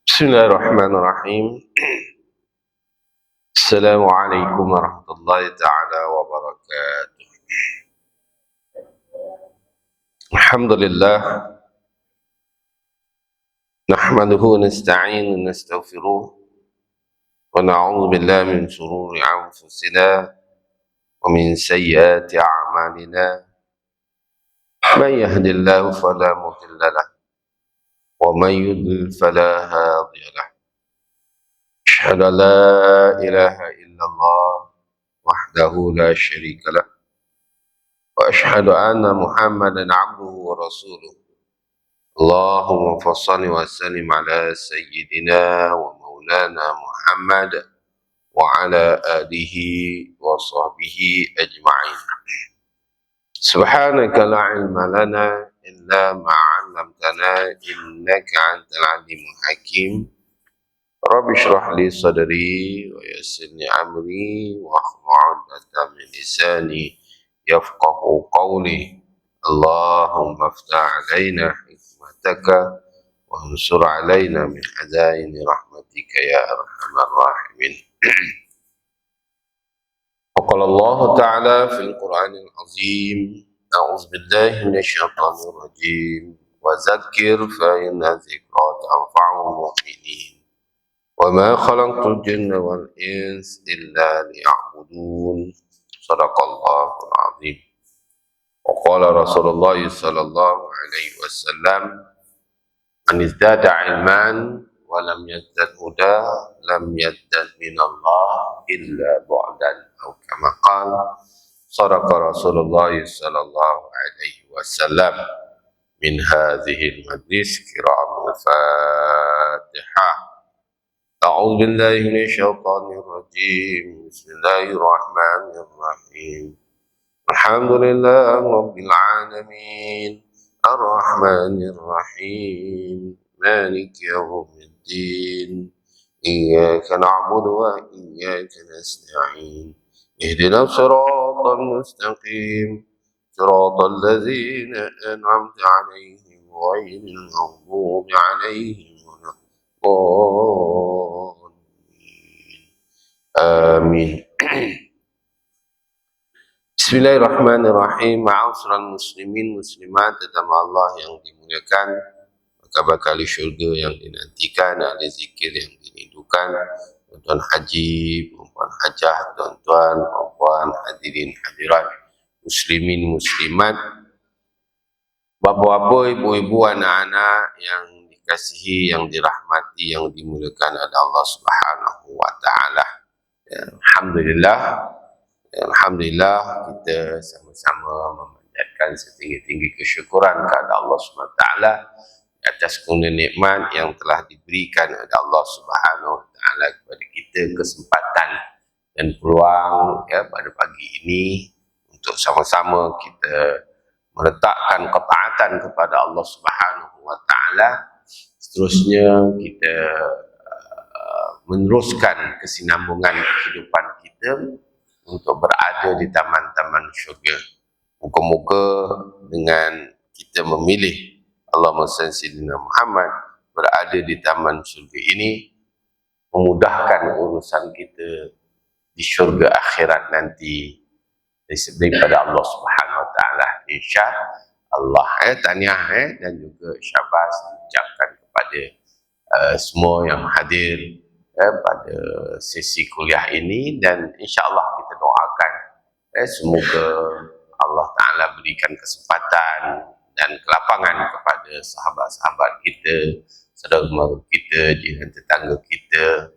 بسم الله الرحمن الرحيم. السلام عليكم ورحمة الله تعالى وبركاته. الحمد لله نحمده ونستعين ونستغفره ونعوذ بالله من شرور أنفسنا ومن سيئات أعمالنا. من يهد الله فلا مضل له ومن يضلل فلا هادي له. أشهد أن لا إله إلا الله وحده لا شريك له وأشهد أن محمدا عبده ورسوله. اللهم صل وسلم على سيدنا ومولانا محمد وعلى آله وصحبه أجمعين. سبحانك لا علم لنا إلا ما علمتنا إنك أنت العليم الحكيم. رب اشرح لي صدري ويسر لي أمري واحلل عقدة من لساني يفقه قولي. اللهم افتح علينا حكمتك وانصر علينا من خزائن رحمتك يا أرحم الراحمين. وقال الله تعالى في القرآن العظيم: أعوذ بالله من الشيطان الرجيم وذكر فإن الذكرى تنفع المؤمنين وما خلقت الجن والإنس إلا ليعبدون. صدق الله العظيم. وقال رسول الله صلى الله عليه وسلم: من ازداد علما ولم يزدد هدى لم يزدد من الله إلا بعدا، أو كما قال. صدق رسول الله صلى الله عليه وسلم. من هذه المجلس كرام الفاتحة. أعوذ بالله من الشيطان الرجيم. بسم الله الرحمن الرحيم. الحمد لله رب العالمين الرحمن الرحيم مالك يوم الدين إياك نعبد وإياك نستعين اهدنا الصراط المستقيم صراط الذين أنعمت عليهم غير المغضوب عليهم ولا الضالين. آمين. Bismillahirrahmanirrahim. Ma'asyiral muslimin muslimat, tetamu Allah yang dimuliakan, bakal syurga yang dinantikan, ahli zikir yang dirindukan, tuan-tuan haji, perempuan hajah, tuan-tuan, perempuan, hadirin hadirat, muslimin muslimat, bapa-bapa, ibu-ibu, anak-anak yang dikasihi, yang dirahmati, yang dimuliakan oleh Allah Subhanahu wa taala. Alhamdulillah kita sama-sama memanjatkan setinggi-tinggi kesyukuran kepada Allah SWT atas kurnia nikmat yang telah diberikan oleh Allah Subhanahu wa taala kepada kita, kesempatan dan peluang pada pagi ini untuk sama-sama kita meletakkan ketaatan kepada Allah Subhanahu wa taala. Seterusnya kita meneruskan kesinambungan kehidupan kita untuk berada di taman-taman syurga. Muka-muka dengan kita memilih Allahumma salli sayyidina Muhammad berada di taman syurga ini memudahkan urusan kita di syurga akhirat nanti daripada Allah Subhanahu wa taala. Insya-Allah. Tahniah dan juga syabas diucapkan kepada semua yang hadir pada sesi kuliah ini, dan insya-Allah kita doakan semoga Allah Ta'ala berikan kesempatan dan kelapangan kepada sahabat-sahabat kita, saudara mara kita, jiran tetangga kita,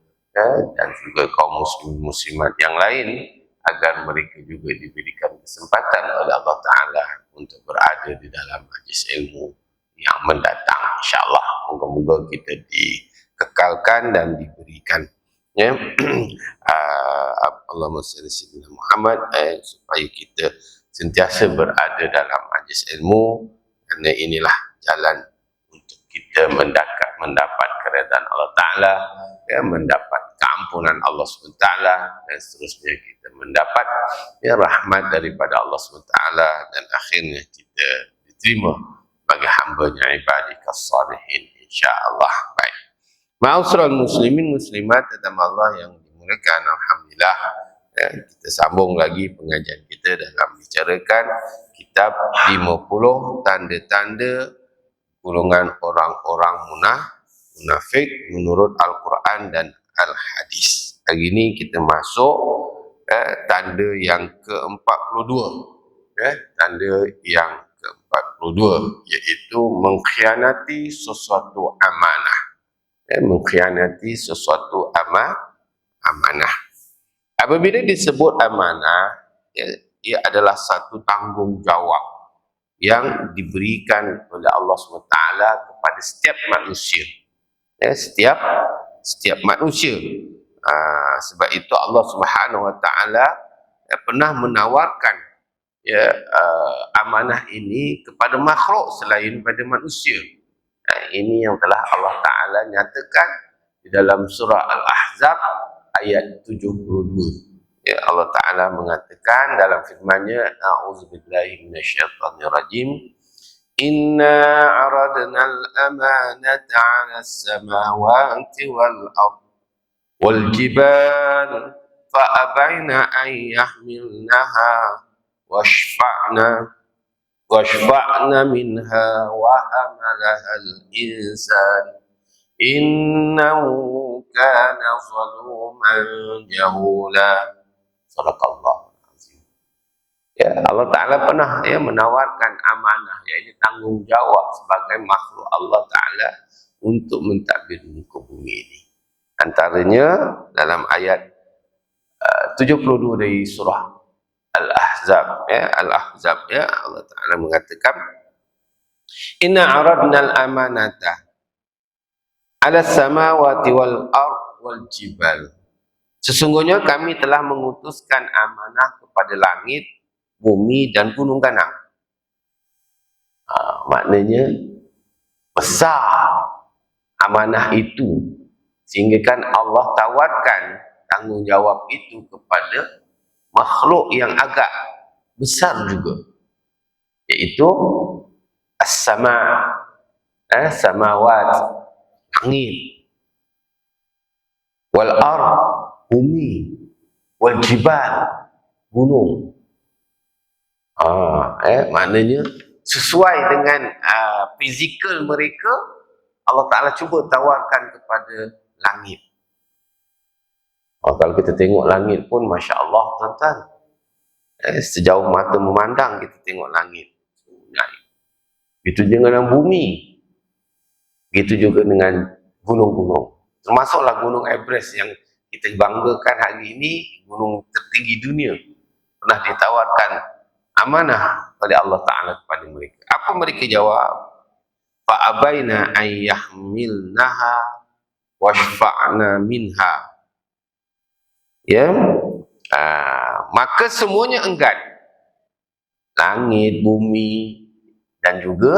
dan juga kaum muslim muslimat yang lain, agar mereka juga diberikan kesempatan oleh Allah Ta'ala untuk berada di dalam majlis ilmu yang mendatang. InsyaAllah moga-moga kita dikekalkan dan diberikan Allahumma salli sayyidina Muhammad supaya kita sentiasa berada dalam majlis ilmu, kerana inilah jalan untuk kita mendapat keredaan Allah Ta'ala, mendapat keampunan Allah SWT, dan seterusnya kita mendapat rahmat daripada Allah SWT, dan akhirnya kita diterima bagi hamba-Nya ibadikas salihin, insya-Allah. Baik. Ma'asyiral muslimin muslimat tetamu Allah yang dimuliakan, alhamdulillah kita sambung lagi pengajian kita dalam bicarakan kitab 50 tanda-tanda golongan orang-orang munafik menurut Al-Quran dan Al-Hadis. Hari ini kita masuk tanda yang ke-42, tanda yang ke-42 iaitu mengkhianati sesuatu amanah. Mengkhianati sesuatu amanah. Apabila disebut amanah, ia adalah satu tanggungjawab yang diberikan oleh Allah SWT kepada setiap manusia. Setiap manusia. Sebab itu Allah SWT pernah menawarkan amanah ini kepada makhluk selain pada manusia. Ini yang telah Allah Ta'ala nyatakan di dalam surah Al-Ahzab ayat 72. Allah Ta'ala mengatakan dalam firman-Nya, A'udzubillahi minasyaitonirrajim, Inna aradna al-amanata 'ala as-samawati wal-ard wal-jibal fa'abaina an yahmilnaha washfa'na minha wa hamalaha al-insan innahu kana zaluman jahula. Sadaqallahu azim. Allah Ta'ala pernah menawarkan amanah, yaitu tanggungjawab sebagai makhluk Allah Ta'ala untuk mentadbir muka bumi ini. Antaranya dalam ayat 72 dari surah Al-Ahzab, Al-Ahzab, Allah Ta'ala mengatakan, Inna aradna al-amanata 'ala samawati wal-ard wal-jibal. Sesungguhnya kami telah mengutuskan amanah kepada langit, bumi dan gunung ganang. Maknanya besar amanah itu, sehingga kan Allah tawarkan tanggungjawab itu kepada makhluk yang agak besar juga, yaitu as-sama, samawat, langit, wal-ard, bumi, wal-jibal, gunung. Maknanya sesuai dengan fizikal mereka, Allah Ta'ala cuba tawarkan kepada langit. Kalau kita tengok langit pun, Masya Allah, tuan-tuan, sejauh mata memandang kita tengok langit. Begitu juga dengan bumi, begitu juga dengan gunung-gunung. Termasuklah gunung Everest yang kita banggakan hari ini, gunung tertinggi dunia, pernah ditawarkan amanah oleh Allah Ta'ala kepada mereka. Apa mereka jawab? Fa'abaina an yahmilnaha washfa'na minha. Maka semuanya enggan. Langit, bumi dan juga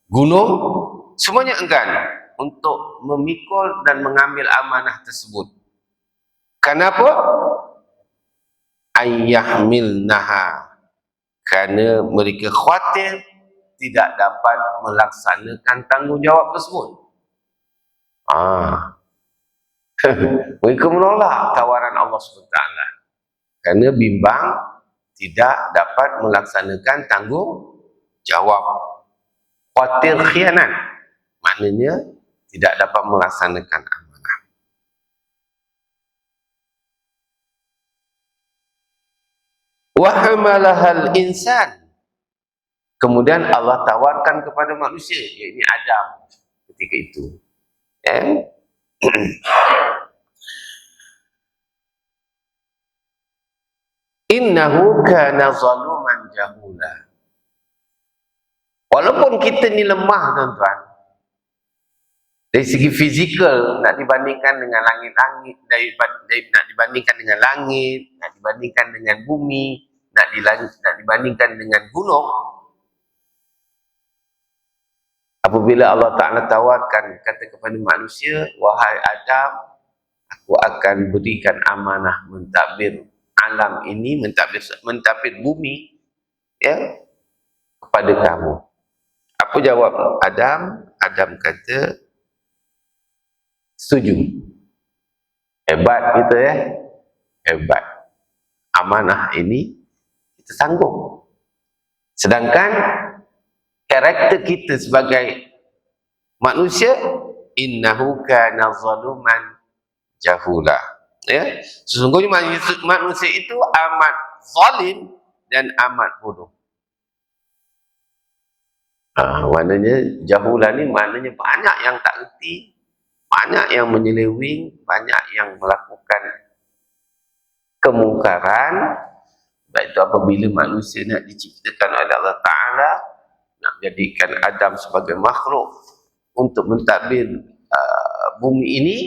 gunung, semuanya enggan untuk memikul dan mengambil amanah tersebut. Kenapa? Ayyahmilnaha, kerana mereka khawatir tidak dapat melaksanakan tanggungjawab tersebut. Mereka menolak tawaran Allah SWT kerana bimbang tidak dapat melaksanakan tanggungjawab. Khawatir khianat, maknanya tidak dapat melaksanakan amanah. Wa hamalahal insan, kemudian Allah tawarkan kepada manusia, iaitu Adam ketika itu. Innahu kana zaluman jahula. Walaupun kita ni lemah, tuan-tuan, dari segi fizikal, nak dibandingkan dengan langit-langit, nak dibandingkan dengan langit, nak dibandingkan dengan bumi, nak dibandingkan dengan gunung. Apabila Allah Ta'ala tawarkan, kata kepada manusia, wahai Adam, aku akan berikan amanah mentadbir alam ini, mentadbir bumi, kepada kamu. Apa jawab Adam? Adam kata, Setuju? Hebat kita ya. Hebat. Amanah ini kita sanggup. Sedangkan karakter kita sebagai manusia, innahu kana zaluman jahula. Ya, sesungguhnya manusia itu amat zalim dan amat bodoh. Maknanya jahula ni maknanya banyak yang tak erti, banyak yang menyeleweng, banyak yang melakukan kemungkaran. Baik itu apabila manusia nak diciptakan oleh Allah Ta'ala, nak jadikan Adam sebagai makhluk untuk mentadbir bumi ini,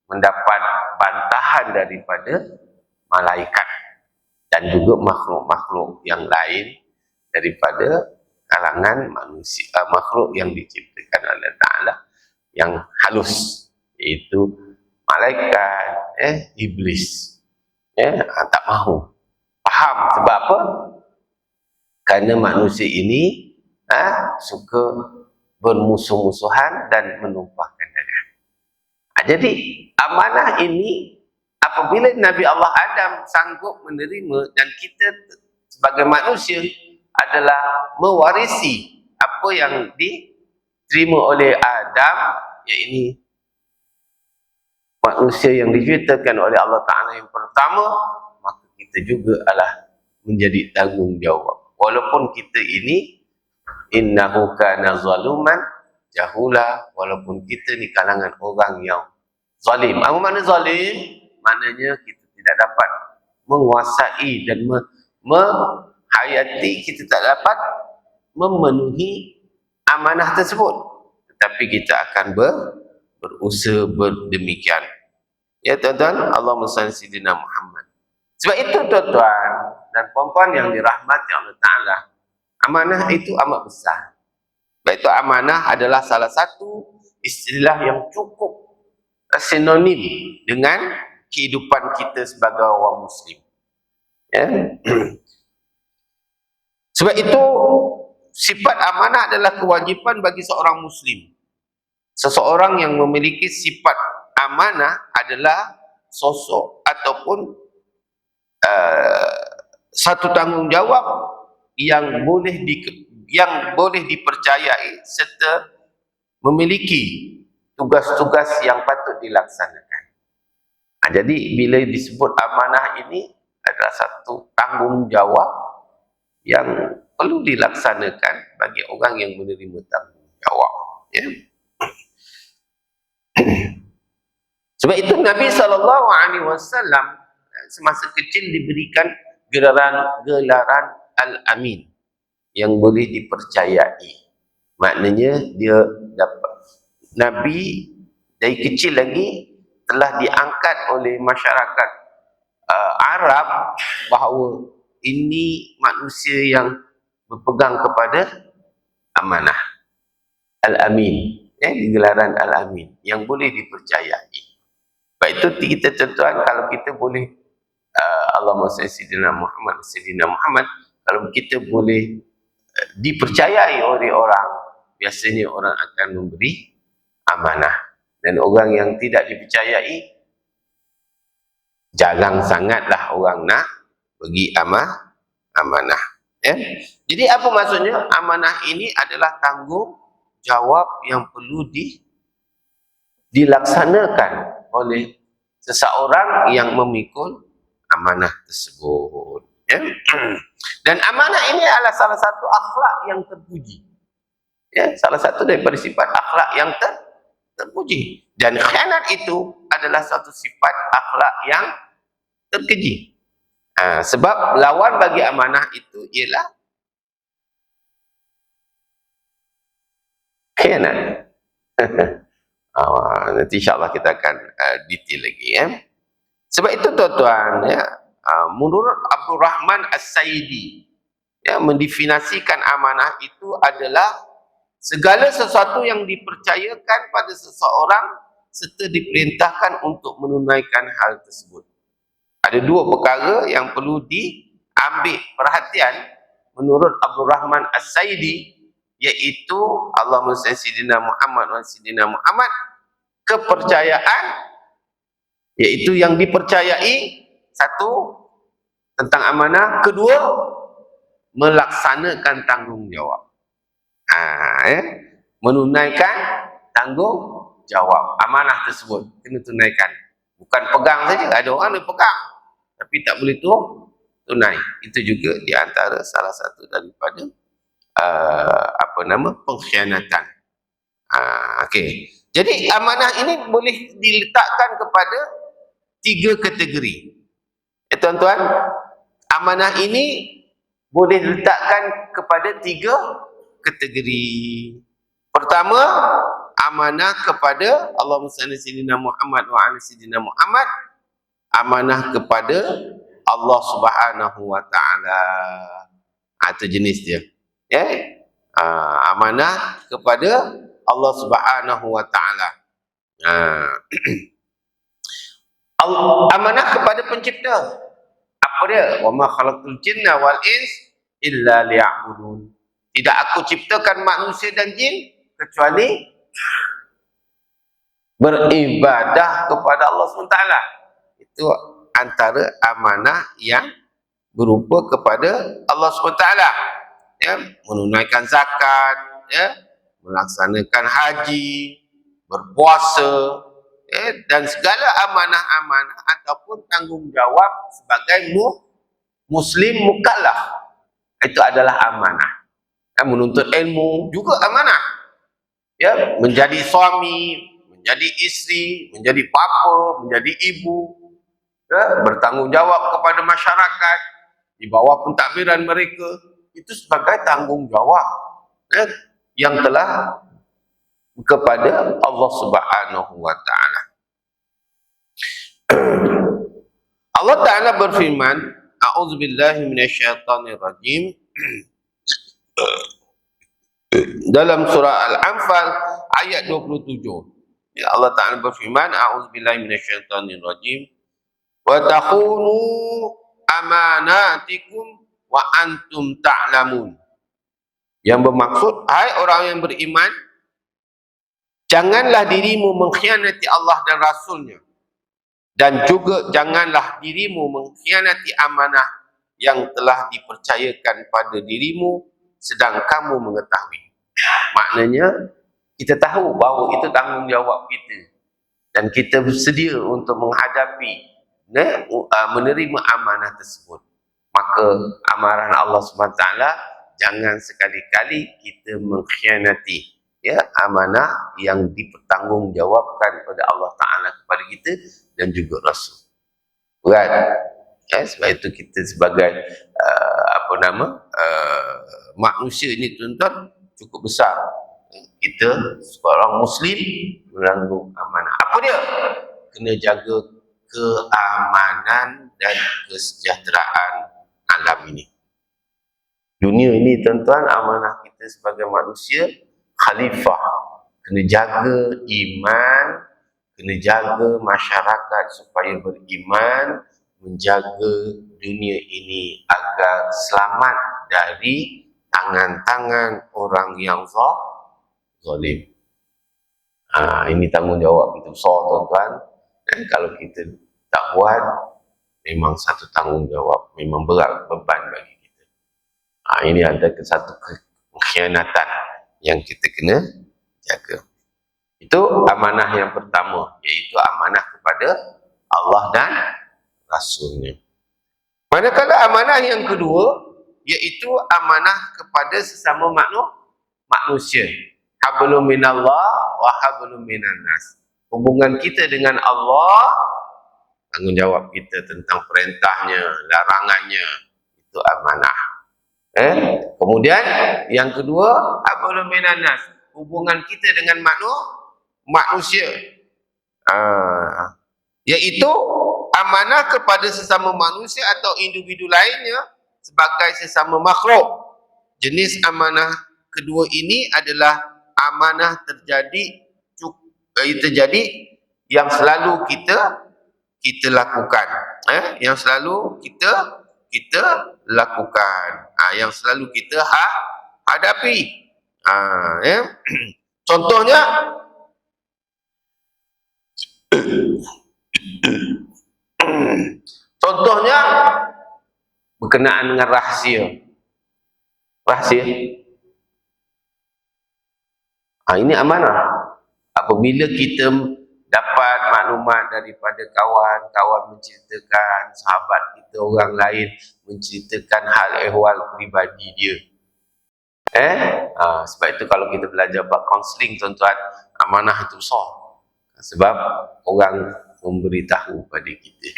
mendapat bantahan daripada malaikat dan juga makhluk-makhluk yang lain daripada kalangan manusia, makhluk yang diciptakan oleh Allah Ta'ala yang halus, iaitu malaikat, iblis. Tak mahu faham. Sebab apa? Kerana manusia ini suka bermusuh-musuhan dan menumpahkan darah. Jadi amanah ini apabila Nabi Allah Adam sanggup menerima, dan kita sebagai manusia adalah mewarisi apa yang diterima oleh Adam, iaitu manusia yang diciptakan oleh Allah Ta'ala yang pertama, maka kita juga adalah menjadi tanggungjawab. Walaupun kita ini innahu kana zaluman jahula, walaupun kita ni kalangan orang yang zalim. Apa makna zalim? Maknanya kita tidak dapat menguasai dan hayati, kita tak dapat memenuhi amanah tersebut, tetapi kita akan berusaha berdemikian. Ya tuan-tuan, Allahumma salli sayyidina Muhammad. Sebab itu tuan-tuan dan puan-puan yang dirahmati Allah Ta'ala, amanah itu amat besar. Sebab itu amanah adalah salah satu istilah yang cukup sinonim dengan kehidupan kita sebagai orang Muslim. Ya. Sebab itu sifat amanah adalah kewajipan bagi seorang Muslim. Seseorang yang memiliki sifat amanah adalah sosok ataupun satu tanggungjawab yang boleh dipercayai serta memiliki tugas-tugas yang patut dilaksanakan. Jadi bila disebut amanah ini adalah satu tanggungjawab yang perlu dilaksanakan bagi orang yang menerima tanggungjawab. Ya. Sebab itu Nabi SAW semasa kecil diberikan gelaran Al-Amin, yang boleh dipercayai. Maknanya dia dapat, Nabi dari kecil lagi telah diangkat oleh masyarakat Arab bahawa ini manusia yang berpegang kepada amanah. Al-Amin, gelaran Al-Amin, yang boleh dipercayai. Baik itu kita tuan-tuan, kalau kita boleh Allahumma salli sayyidina Muhammad, kalau kita boleh dipercayai oleh orang, biasanya orang akan memberi amanah. Dan orang yang tidak dipercayai, jarang sangatlah orang nak bagi amanah. Ya? Jadi apa maksudnya? Amanah ini adalah tanggungjawab yang perlu dilaksanakan oleh seseorang yang memikul amanah tersebut. Ya? Dan amanah ini adalah salah satu akhlak yang terpuji. Ya, salah satu daripada sifat akhlak yang terpuji. Dan khianat itu adalah satu sifat akhlak yang terkeji. Sebab lawan bagi amanah itu ialah khianat. Nanti insyaAllah kita akan detail lagi. Ya. Sebab itu tuan-tuan, ya, menurut Abdul Rahman As-Saidi, ya, mendefinisikan amanah itu adalah segala sesuatu yang dipercayakan pada seseorang serta diperintahkan untuk menunaikan hal tersebut. Ada dua perkara yang perlu diambil perhatian menurut Abdul Rahman As-Saidi, iaitu Allahumma salli sayyidina Muhammad wa sayyidina Muhammad. kepercayaan, iaitu yang dipercayai, satu, tentang amanah, kedua, melaksanakan tanggungjawab. Menunaikan tanggungjawab amanah tersebut, kena tunaikan. Bukan pegang saja, ada orang yang pegang tapi tak boleh tunai. Itu juga di antara salah satu daripada pengkhianatan. Okey. Jadi amanah ini boleh diletakkan kepada 3 kategori. Tuan-tuan, amanah ini boleh diletakkan kepada 3 kategori. Pertama, amanah kepada Allahumma salli sayyidina Muhammad wa ala sayyidina Muhammad, amanah kepada Allah Subhanahu wa taala. Itu jenis dia. Amanah kepada Allah Subhanahu wa taala. Amanah kepada pencipta. Apa dia? Wa ma khalaqtul jinna wal ins illa liya'budun. Tidak aku ciptakan manusia dan jin kecuali beribadah kepada Allah SWT. Itu antara amanah yang berupa kepada Allah SWT. Menunaikan zakat, melaksanakan haji, berpuasa, dan segala amanah-amanah ataupun tanggungjawab sebagai muslim mukallaf. Itu adalah amanah. Menuntut ilmu juga amanah. Menjadi suami, menjadi isteri, menjadi bapa, menjadi ibu, bertanggungjawab kepada masyarakat di bawah pentadbiran mereka, itu sebagai tanggungjawab yang telah kepada Allah Subhanahu wa taala. Allah Taala berfirman, a'udzubillahi minasyaitonirrajim, dalam surah Al-Anfal ayat 27. Allah Taala berfirman, a'udzubillahi minasyaitonirrajim, wa takhunu amanatikum wa antum ta'lamun. Yang bermaksud, hai orang yang beriman, janganlah dirimu mengkhianati Allah dan Rasulnya, dan juga janganlah dirimu mengkhianati amanah yang telah dipercayakan pada dirimu sedang kamu mengetahui. Maknanya, kita tahu bahawa itu tanggungjawab kita dan kita bersedia untuk menghadapi, menerima amanah tersebut. Maka amaran Allah SWT, jangan sekali-kali kita mengkhianati amanah yang dipertanggungjawabkan pada Allah Ta'ala kepada kita dan juga Rasul. Sebab itu kita sebagai manusia ini, tuan-tuan, cukup besar. Kita seorang Muslim menanggung amanah. Apa dia? Kena jaga keamanan dan kesejahteraan alam ini. Dunia ini, tuan-tuan, amanah kita sebagai manusia, khalifah. Kena jaga iman, kena jaga masyarakat supaya beriman, menjaga dunia ini agar selamat dari tangan-tangan orang yang zalim. Ini tanggungjawab kita besar, tuan-tuan. Dan kalau kita tak buat, memang satu tanggungjawab, memang berat beban bagi kita. Ini ada satu pengkhianatan yang kita kena jaga. Itu amanah yang pertama, iaitu amanah kepada Allah dan Rasulnya. Manakala amanah yang kedua, iaitu amanah kepada sesama manusia. Hablum minallah wa hablum minan nas. Hubungan kita dengan Allah, tanggungjawab kita tentang perintahnya, larangannya, itu amanah. Kemudian yang kedua, hablum minan nas, hubungan kita dengan manusia, iaitu amanah kepada sesama manusia atau individu lainnya sebagai sesama makhluk. Jenis amanah kedua ini adalah amanah terjadi yang selalu kita lakukan, yang selalu kita lakukan, yang selalu kita hadapi. Contohnya, Contohnya berkenaan dengan rahsia. Rahsia. Ini amanah. Apabila kita dapat maklumat daripada kawan menceritakan, sahabat kita orang lain menceritakan hal ehwal peribadi dia. Sebab itu kalau kita belajar bab kaunseling, tuan-tuan, amanah itu besar. Sebab orang memberitahu pada kita.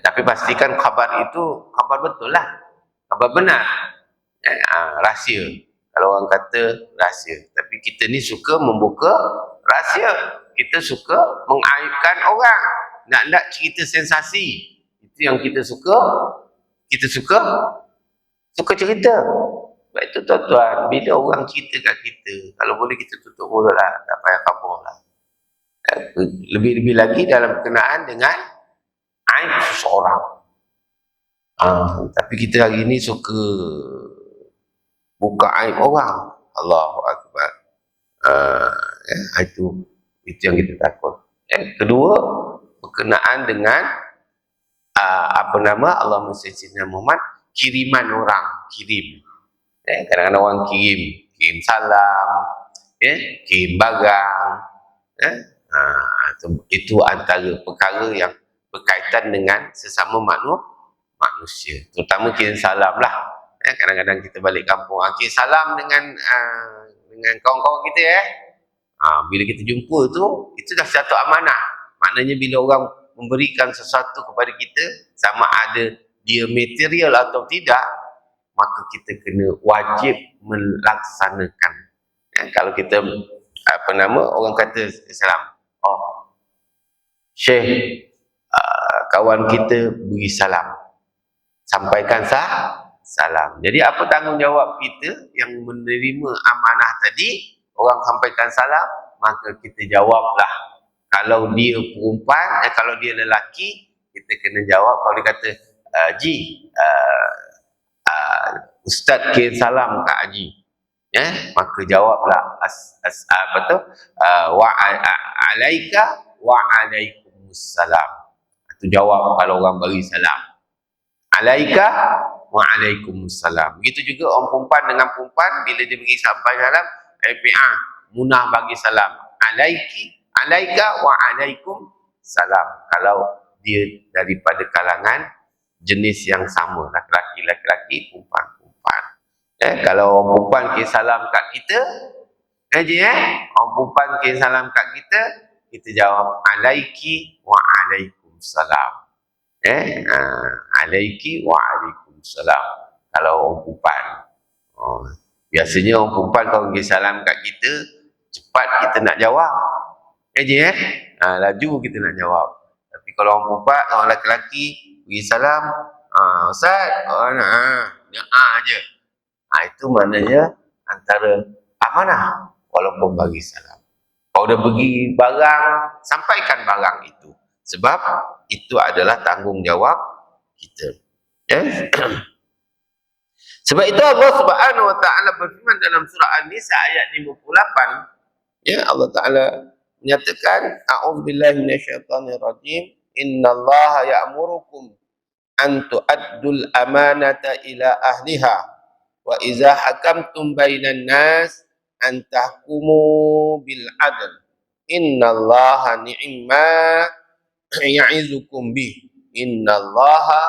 Tapi pastikan khabar itu khabar betul lah. Khabar benar. Rahsia. Kalau orang kata rahsia. Tapi kita ni suka membuka rahsia. Kita suka mengaibkan orang. Nak cerita sensasi. Itu yang kita suka. Kita suka cerita. Sebab itu tuan-tuan, bila orang cerita kat kita, kalau boleh kita tutup mulut lah. Tak payah kabur lah. Lebih-lebih lagi dalam berkenaan dengan aib seseorang. Tapi kita hari ni suka buka aib orang. Allahu Akbar. Itu yang kita takut. Kedua, berkenaan dengan Allah Sayyidina Muhammad, kiriman orang, kirim. Kadang-kadang orang kirim salam, kirim barang. Itu antara perkara yang berkaitan dengan sesama manusia. Terutama kirim salam lah. Kadang-kadang kita balik kampung, kirim salam dengan kawan-kawan kita. Bila kita jumpa tu, itu dah satu amanah. Maknanya bila orang memberikan sesuatu kepada kita, sama ada dia material atau tidak, maka kita kena wajib melaksanakan. Kalau kita orang kata salam, Syekh, kawan kita beri salam, sampaikan salam. Jadi apa tanggungjawab kita yang menerima amanah tadi? Orang sampaikan salam, maka kita jawablah. Kalau dia perempuan, kalau dia lelaki, kita kena jawab. Kalau dia kata, Ustaz kirim salam kat Haji, maka jawablah wa alaika wa alaikumussalam. Itu jawab kalau orang bagi salam. Alaika wa alaikumussalam. Begitu juga orang perempuan dengan perempuan, bila dia bagi sampai salam, munah bagi salam. Alaika wa alaikum salam. Kalau dia daripada kalangan jenis yang sama, laki-laki, perempuan. Kalau orang perempuan kirim salam kat kita, orang perempuan kirim salam kat kita jawab alaiki wa alaikum salam. Alaiki wa alaikum salam. Kalau orang perempuan. Biasanya orang perempuan kalau kirim salam kat kita, cepat kita nak jawab. Laju kita nak jawab. Tapi kalau orang perempuan, orang lelaki beri salam, Ustaz, je. Itu maknanya antara amanah walaupun bagi salam. Kalau dah bagi barang, sampaikan barang itu. Sebab itu adalah tanggungjawab kita. Sebab itu Allah Subhanahu wa taala berfirman dalam surah An-Nisa ayat 58. Allah Taala menyatakan, a'udzubillahi minasyaitonir rajim. Innallaha ya'murukum an tu'addul amanata ila ahliha. Wa iza hakamtum bainan nas an tahkumu bil adl. Innallaha ni'ma ya'izukum bih. Innallaha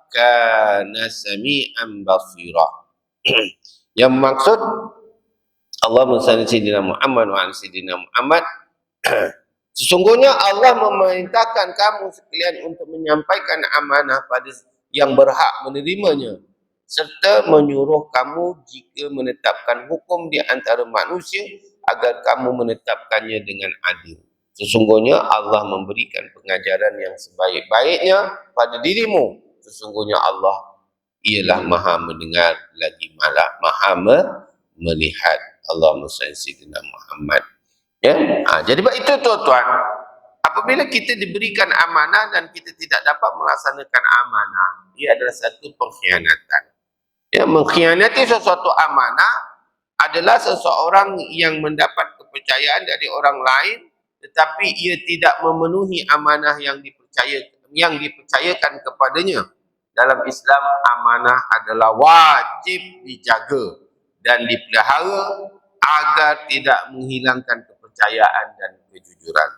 kana sami'an basira. Yang maksud Allahumma salli sayyidina Muhammad wa ala sayyidina Muhammad. Sesungguhnya Allah memerintahkan kamu sekalian untuk menyampaikan amanah pada yang berhak menerimanya, serta menyuruh kamu jika menetapkan hukum di antara manusia agar kamu menetapkannya dengan adil. Sesungguhnya Allah memberikan pengajaran yang sebaik-baiknya pada dirimu. Sesungguhnya Allah ialah maha mendengar lagi maha melihat. Allahumma salli sayyidina Muhammad. Jadi itu tuan-tuan, apabila kita diberikan amanah dan kita tidak dapat melaksanakan amanah, ia adalah satu pengkhianatan. Mengkhianati sesuatu amanah adalah seseorang yang mendapat kepercayaan dari orang lain tetapi ia tidak memenuhi amanah yang dipercayakan kepadanya. Dalam Islam, amanah adalah wajib dijaga dan dipelihara agar tidak menghilangkan kepercayaan dan kejujuran.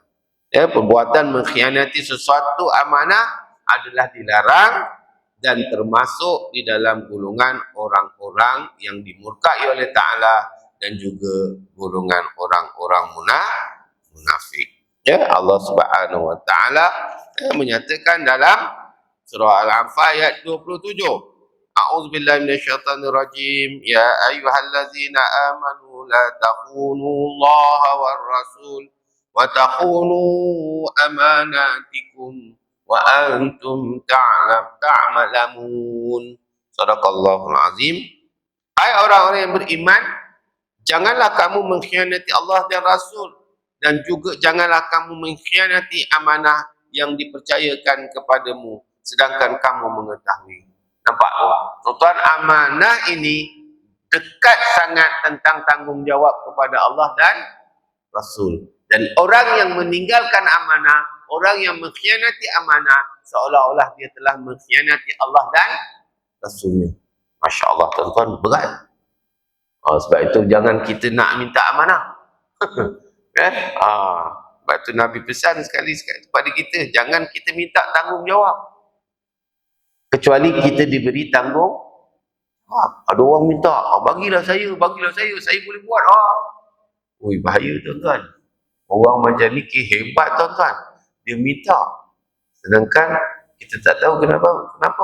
Ya, perbuatan mengkhianati sesuatu amanah adalah dilarang dan termasuk di dalam golongan orang-orang yang dimurkai oleh Ta'ala dan juga golongan orang-orang munafik. Ya, Allah Subhanahu wa taala menyatakan dalam surah Al-Anfal ayat 27. A'udzubillahi minasyaitonir rajim. Ya ayyuhallazina amanu la takhunu Allah war rasul wa takhunu amanatikum wa antum ta'lamun. Shadaqallahul azim. Hai orang-orang yang beriman, janganlah kamu mengkhianati Allah dan Rasul, dan juga janganlah kamu mengkhianati amanah yang dipercayakan kepadamu sedangkan kamu mengetahui. Nampak tu? Tuan, amanah ini dekat sangat tentang tanggungjawab kepada Allah dan Rasul. Dan orang yang meninggalkan amanah, orang yang mengkhianati amanah, seolah-olah dia telah mengkhianati Allah dan Rasulnya. Masya Allah, tuan-tuan, berat. Sebab itu jangan kita nak minta amanah. Sebab itu Nabi pesan sekali-sekali kepada kita, jangan kita minta tanggungjawab kecuali kita diberi tanggungjawab. Ada orang minta, bagilah saya, saya boleh buat. Ui, bahaya tuan-tuan. Orang macam ni hebat tuan-tuan. Dia minta. Sedangkan kita tak tahu kenapa.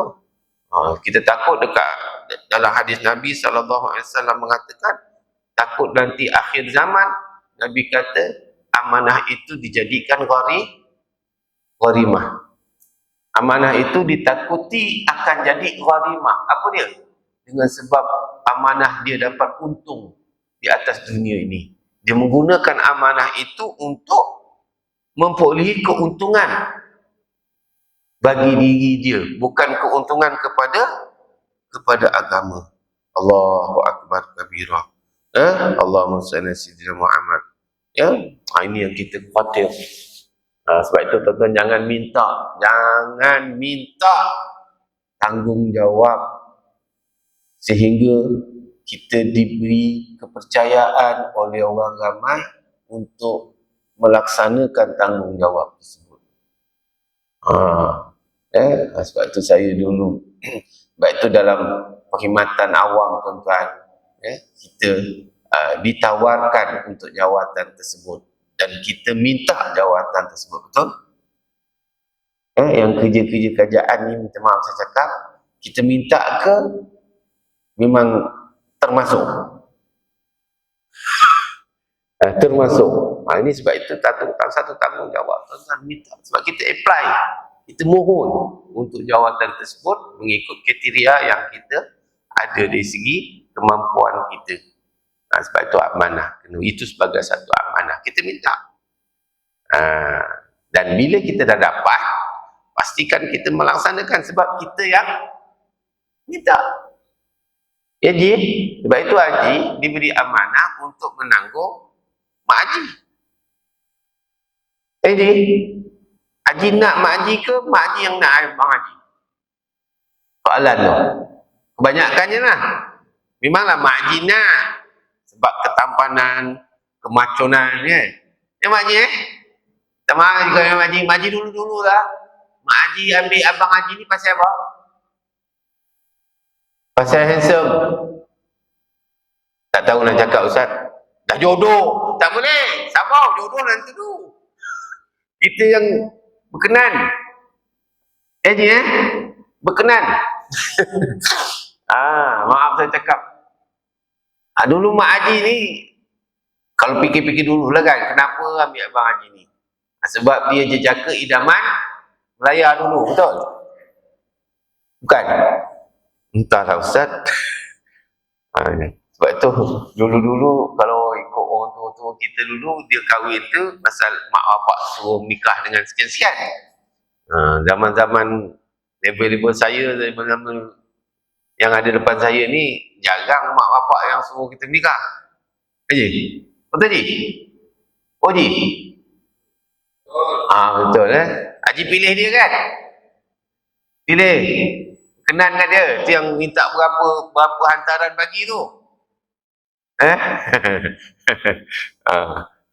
Kita takut dekat dalam hadis Nabi SAW mengatakan, takut nanti akhir zaman, Nabi kata, amanah itu dijadikan gharimah. Amanah itu ditakuti akan jadi gharimah. Apa dia? Dengan sebab amanah dia dapat untung di atas dunia ini. Dia menggunakan amanah itu untuk memperolehi keuntungan bagi diri dia, bukan keuntungan kepada agama. Allahu akbar kabira. Allahumma salli ala sayyidina Muhammad. Ya, ini yang kita khawatir. Sebab itu tuan-tuan, jangan minta tanggungjawab sehingga kita diberi kepercayaan oleh orang ramai untuk melaksanakan tanggungjawab tersebut. Sebab itu saya dulu, sebab itu dalam perkhidmatan awam tuan-tuan, kita ditawarkan untuk jawatan tersebut dan kita minta jawatan tersebut, betul? Yang kerja-kerja kerajaan ni, minta maaf saya cakap, kita minta ke memang termasuk? Termasuk. Ini sebab itu satu tanggungjawab tuan-tuan, minta. Sebab kita apply, kita mohon untuk jawatan tersebut mengikut kriteria yang kita ada dari segi kemampuan kita. Sebab itu amanah. Itu sebagai satu amanah. Kita minta. Dan bila kita dah dapat, pastikan kita melaksanakan sebab kita yang minta. Ya, Haji. Sebab itu Haji diberi amanah untuk menanggung Mak Haji. Haji. Haji nak Mak Haji ke Mak Haji yang nak Abang Haji? Soalan tu. Kebanyakannya lah. Memanglah Mak Haji nak. Sebab ketampanan, kemaconan, kan? Mak Haji, tak marah juga Mak Haji. Mak Haji dulu-dulu lah. Mak Haji ambil Abang Haji ni pasal apa? Pasal handsome. Tak tahu nak cakap Ustaz. Dah jodoh. Tak boleh. Sabar, jodoh nanti dulu. Kita yang berkenan. Haji, berkenan. Maaf saya cakap. Dulu Mak Haji ni, kalau fikir-fikir dulu lah kan, kenapa ambil Abang Haji ni? Sebab dia jejaka idaman Melaya dulu, betul? Bukan? Entahlah Ustaz. Sebab tu, dulu-dulu kalau ikut orang tua-tua kita dulu, dia kahwin tu pasal mak bapak suruh nikah dengan sekian-sekian. Zaman-zaman level-level saya, zaman-zaman yang ada depan saya ni, jarang mak bapak yang suruh kita nikah. Haji? Betul Haji? Oh Haji? Betul Haji pilih dia kan? Pilih. Kenan kan dia? Itu yang minta berapa hantaran bagi tu.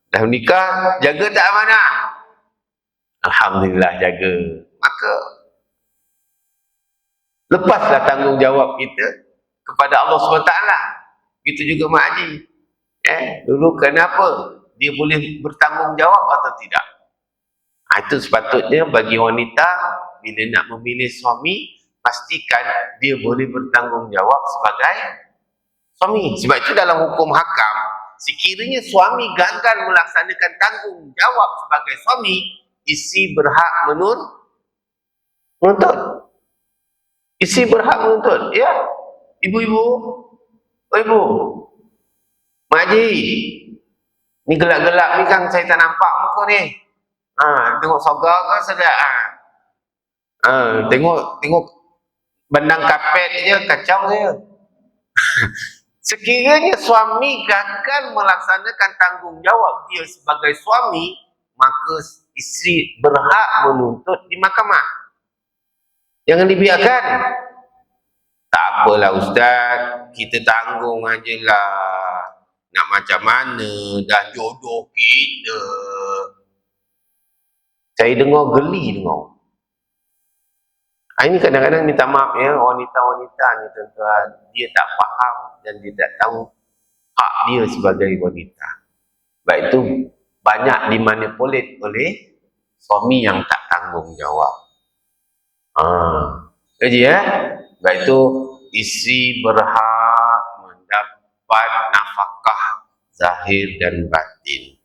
Dah menikah, jaga tak amanah? Alhamdulillah jaga. Maka lepaslah tanggungjawab kita kepada Allah SWT. Begitu juga Mak Haji. Dulu kenapa dia boleh bertanggungjawab atau tidak? Itu sepatutnya bagi wanita bila nak memilih suami, pastikan dia boleh bertanggungjawab sebagai suami. Sebab itu dalam hukum hakam, sekiranya suami gagal melaksanakan tanggungjawab sebagai suami, isteri berhak menuntut. Isteri berhak menuntut. Ya, ibu-ibu, ibu, Mak Haji, ni gelap-gelap ni kan saya tak nampak muka ni. Tengok sogar ke sedap. Tengok bandang kapet je kacau saya. Sekiranya suami gagal melaksanakan tanggungjawab dia sebagai suami, maka isteri berhak menuntut di mahkamah. Jangan dibiarkan. Tak apalah Ustaz, kita tanggung ajalah. Nak macam mana, dah jodoh kita. Saya dengar geli dengar. Ini kadang-kadang minta maaf ya, wanita-wanita ni tuan-tuan, dia tak faham dan dia tak tahu hak dia sebagai wanita. Sebab itu banyak dimanipulit oleh suami yang tak tanggungjawab. Jadi sebab itu isteri berhak mendapat nafkah zahir dan batin.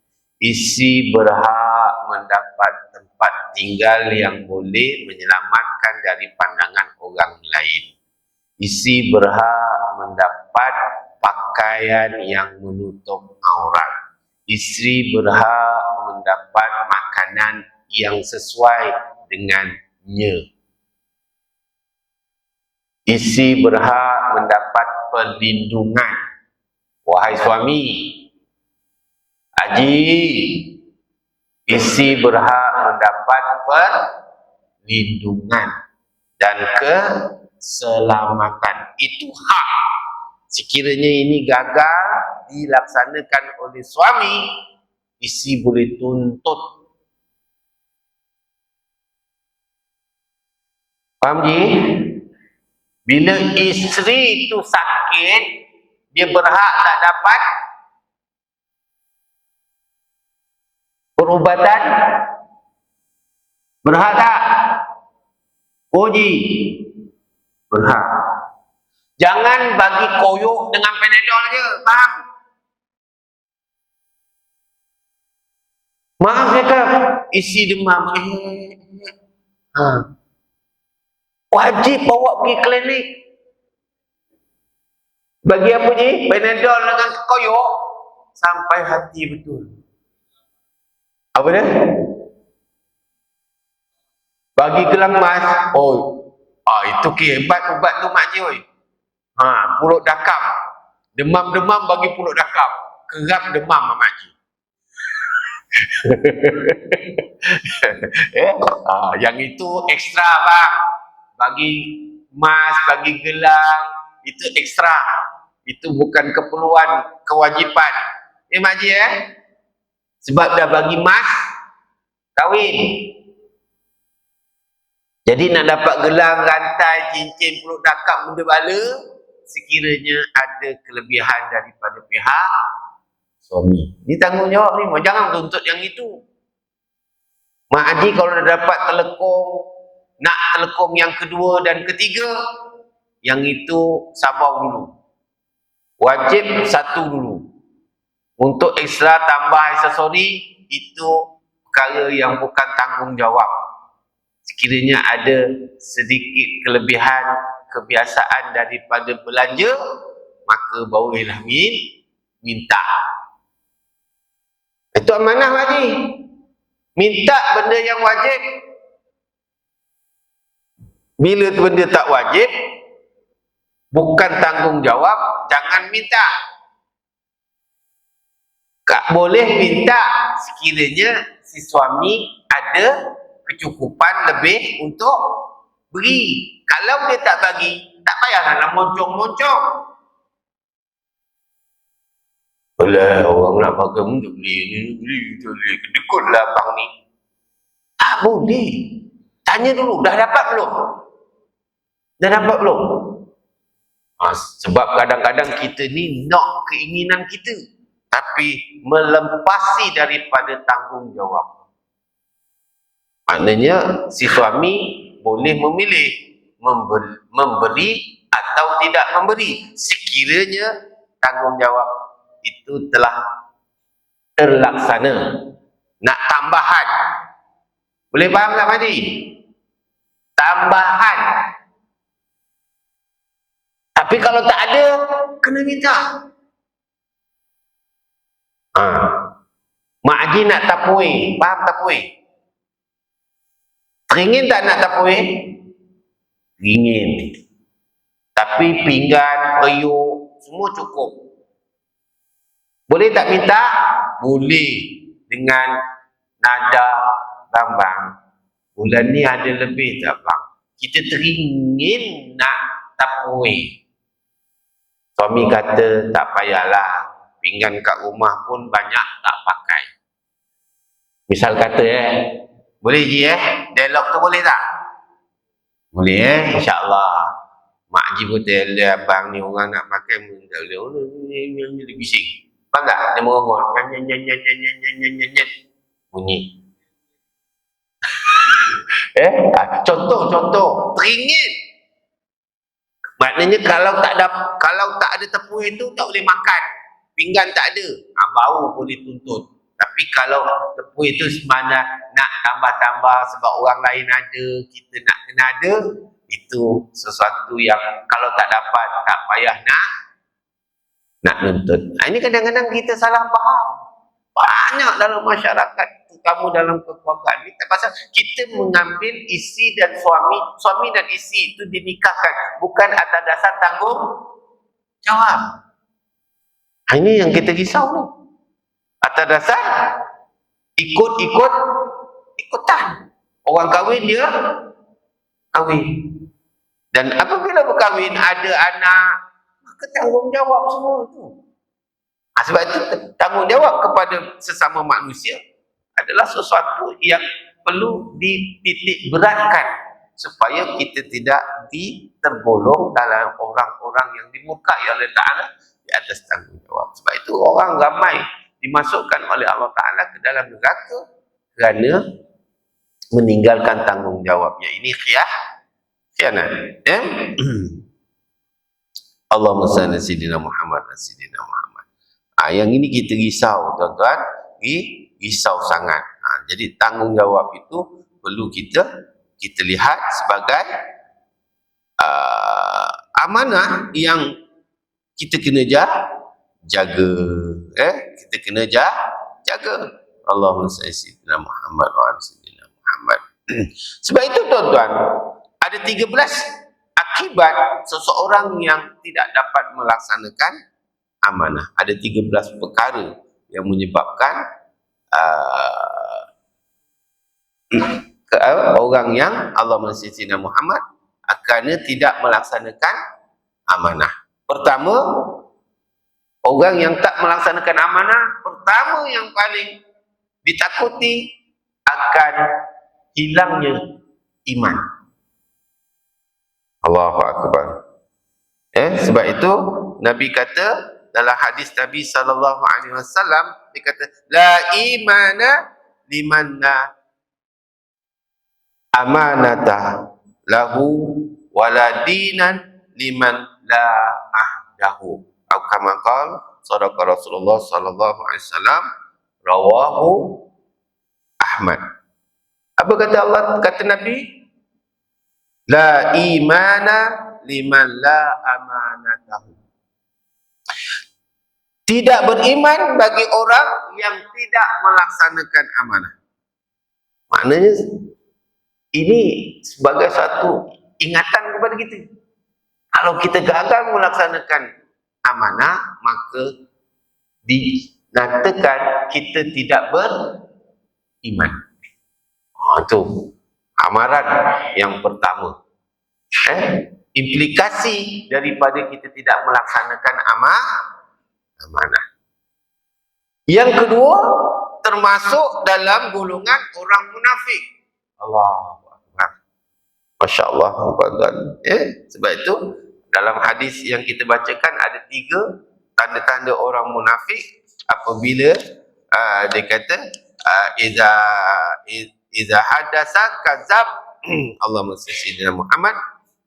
Isteri berhak mendapat tempat tinggal yang boleh menyelamatkan dari pandangan orang lain. Isteri berhak mendapat pakaian yang menutup aurat. Isteri berhak mendapat makanan yang sesuai dengannya. Isteri berhak mendapat perlindungan. Wahai suami, Haji, isteri berhak mendapat perlindungan dan keselamatan. Itu hak. Sekiranya ini gagal dilaksanakan oleh suami, isteri boleh tuntut. Faham Ji? Bila isteri itu sakit, dia berhak tak dapat perubatan? Berhak tak? Uji. Berhak. Jangan bagi koyok dengan Panadol je, faham? Maaf cakap, isi demam. Wajib bawa pergi klinik. Bagi apa je? Panadol dengan koyok sampai hati betul. Apa dia? Bagi gelang emas. Itu hebat ubat tu mak cik. Pulut dakap. Demam-demam bagi pulut dakap. Kerap demam mak cik. Yang itu ekstra bang. Bagi emas, bagi gelang, itu ekstra. Itu bukan keperluan, kewajipan. Mak cik sebab dah bagi emas, kahwin. Jadi nak dapat gelang, rantai, cincin, pulut dakap, benda bala, sekiranya ada kelebihan daripada pihak suami. Ini tanggungjawab ni, jangan tuntut yang itu. Mak Haji kalau dah dapat telekong, nak telekong yang kedua dan ketiga, yang itu sabar dulu. Wajib satu dulu. Untuk ekstra tambah aksesori, itu perkara yang bukan tanggungjawab. Sekiranya ada sedikit kelebihan kebiasaan daripada belanja, maka barulah minta. Itu amanah Haji. Minta benda yang wajib. Bila benda tak wajib, bukan tanggungjawab, jangan minta. Tak boleh minta sekiranya si suami ada kecukupan lebih untuk beri. Kalau dia tak bagi, tak payahlah nak moncong-moncong. Alah, orang nak pakai pun tak boleh. Kedekutlah abang ni. Tak boleh. Tanya dulu, dah dapat belum? Dah dapat belum? Sebab kadang-kadang kita ni nak keinginan kita, tapi melepasi daripada tanggungjawab. Maknanya si suami boleh memilih memberi atau tidak memberi sekiranya tanggungjawab itu telah terlaksana. Nak tambahan, boleh faham tak Madi? Tambahan. Tapi kalau tak ada, kena minta. Mak Haji nak tapui, faham tapui? Ringin tak nak tapui? Ringin. Tapi pinggan, periuk, semua cukup. Boleh tak minta? Boleh. Dengan nada, bang, bulan ni ada lebih tak bang? Kita teringin nak tapui. Suami kata, tak payahlah. Pinggan kat rumah pun banyak tak pakai. Misal kata boleh je dialog tu boleh tak? Boleh insyaAllah. Mak Haji pun tanya abang ni orang nak pakai pun tak boleh. Dia bising. Faham tak? Dia merongol. Bunyi. Contoh. Teringin. Maknanya kalau tak ada tepung itu tak boleh makan. Pinggan tak ada. Bau boleh tuntut. Tapi kalau tepung itu semana nak tambah-tambah sebab orang lain ada, kita nak kena ada, itu sesuatu yang kalau tak dapat, tak payah nak nuntut. Ini kadang-kadang kita salah faham. Banyak dalam masyarakat, terutama dalam kekeluargaan ni, pasal kita mengambil isi dan suami dan isi itu dinikahkan bukan atas dasar tanggungjawab. Ini yang kita risau ni. Atas dasar ikutan. Orang kahwin dia kahwin. Dan apabila berkahwin ada anak, maka tanggungjawab semua itu. Sebab itu tanggungjawab kepada sesama manusia adalah sesuatu yang perlu dititik beratkan supaya kita tidak tergolong dalam orang-orang yang dimurkai oleh Ta'ala di atas tanggungjawab. Sebab itu orang ramai dimasukkan oleh Allah Ta'ala ke dalam neraka kerana meninggalkan tanggungjawabnya. Ini khianat. Allahumma salli ala sayyidina Muhammad wa sayyidina Muhammad. Yang ini kita risau tuan-tuan, risau sangat. Jadi tanggungjawab itu perlu kita lihat sebagai amanah yang kita kena jaga. Kita kena jaga. Allahumma salli ala sayyidina Muhammad wa ala sayyidina Muhammad. Sebab itu tuan-tuan, ada 13 akibat seseorang yang tidak dapat melaksanakan amanah. Ada 13 perkara yang menyebabkan orang yang Allah mensyaitina Muhammad akan tidak melaksanakan amanah. Pertama, orang yang tak melaksanakan amanah, pertama yang paling ditakuti akan hilangnya iman. Allahu Akbar. Sebab itu Nabi kata dalam hadis Nabi SAW, dia kata la imana liman la amanata lahu wala dinan liman la ahdahu. Atau kama qala sadaqa Rasulullah SAW, rawahu Ahmad. Apa kata Allah, kata Nabi? La imana liman la amanatahu. Tidak beriman bagi orang yang tidak melaksanakan amanah. Maknanya ini sebagai satu ingatan kepada kita. Kalau kita gagal melaksanakan amanah, maka dinyatakan kita tidak iman. Itu amaran yang pertama. Implikasi daripada kita tidak melaksanakan amanah. Yang kedua, termasuk dalam golongan orang munafik. Allahu Akbar. Masya Allah. Sebab itu dalam hadis yang kita bacakan ada 3 tanda-tanda orang munafik. Apabila dia kata iza hadasa kazab, Allahumma salli ala Muhammad,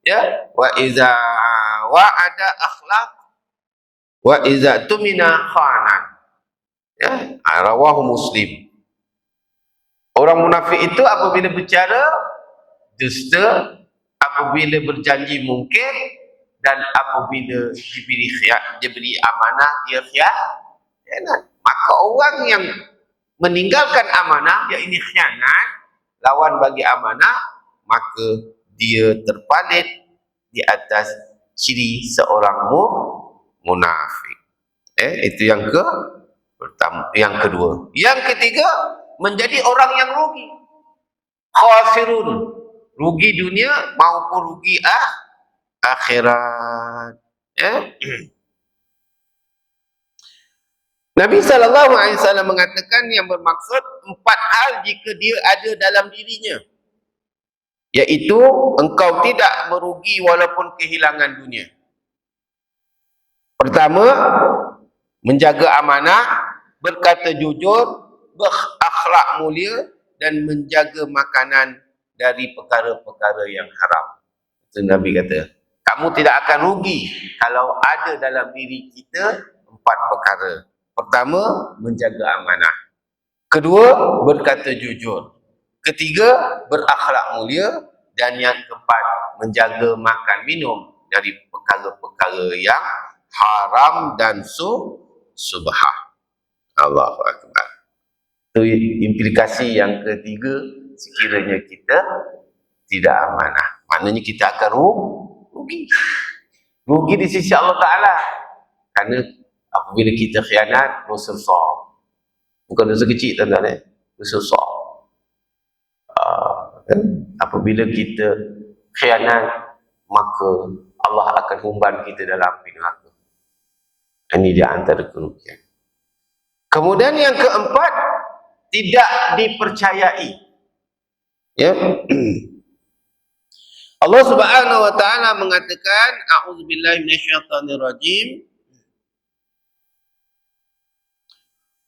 ya, wa iza wa'ada akhlaq, wa iza tumina khana. Ya, rawahu Muslim. Orang munafik itu apabila berbicara dusta, apabila berjanji mungkir, dan apabila diberi amanah dia khianat. Maka orang yang meninggalkan amanah, yakni khianat, lawan bagi amanah, maka dia terpalit di atas ciri seorang munafik. Itu yang pertama. Yang kedua. Yang ketiga, menjadi orang yang rugi. Khasirun. Rugi dunia maupun rugi akhirat. Nabi SAW mengatakan yang bermaksud 4 hal jika dia ada dalam dirinya, iaitu engkau tidak merugi walaupun kehilangan dunia. Pertama, menjaga amanah, berkata jujur, berakhlak mulia, dan menjaga makanan dari perkara-perkara yang haram. Itu Nabi kata, kamu tidak akan rugi kalau ada dalam diri kita 4 perkara. Pertama, menjaga amanah. Kedua, berkata jujur. Ketiga, berakhlak mulia. Dan yang keempat, menjaga makan minum dari perkara-perkara yang haram dan subhah. Allahu Akbar. Itu implikasi yang ketiga, sekiranya kita tidak amanah. Maknanya kita akan rugi. Rugi di sisi Allah Ta'ala. Kerana apabila kita khianat, dosa besar. Bukan dosa kecil, tuan-tuan. Dosa besar. Apabila kita khianat, maka Allah akan humban kita dalam api neraka. Ini di antara kerugian. Kemudian yang keempat, tidak dipercayai. Ya. Allah Subhanahu wa taala mengatakan, a'udzubillahi minasyaitonirrajim.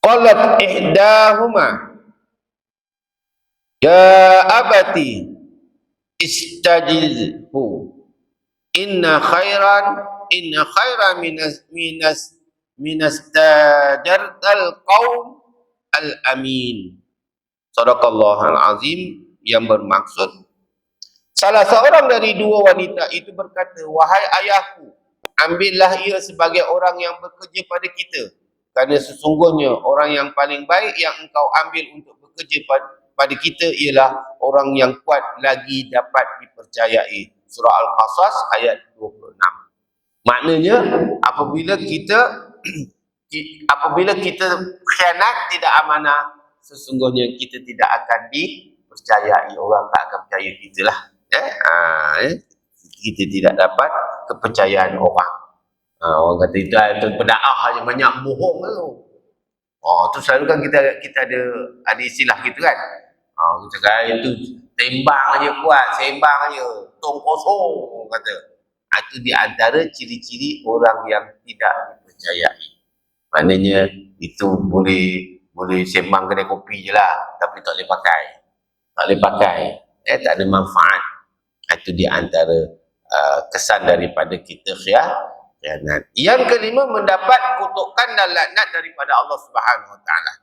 Qalat ihdahuma ya abati istajilhu inna khairan minas tajartal qaum al-amin. Sadaqallahul azim, yang bermaksud salah seorang dari 2 wanita itu berkata, wahai ayahku, ambillah ia sebagai orang yang bekerja pada kita, kerana sesungguhnya orang yang paling baik yang engkau ambil untuk bekerja pada kita ialah orang yang kuat lagi dapat dipercayai. Surah Al-Qasas ayat 26. Maknanya apabila kita khianat, tidak amanah, sesungguhnya kita tidak akan dipercayai. Orang tak akan percaya kita lah. Kita tidak dapat kepercayaan orang. Orang kata itu pendakwah hanya banyak bohong tu. Tu selalu kan kita ada istilah gitu kan. Kita kata itu tembang aja kuat, sembang aja, tong kosong kata. Itu di antara ciri-ciri orang yang tidak dipercayai. Maknanya itu boleh sembang kedai kopi je lah, tapi tak boleh pakai. Tak boleh pakai. Tak ada manfaat. Itu di antara kesan daripada kita khianat. Yang kelima, mendapat kutukan dan laknat daripada Allah Subhanahu wa taala.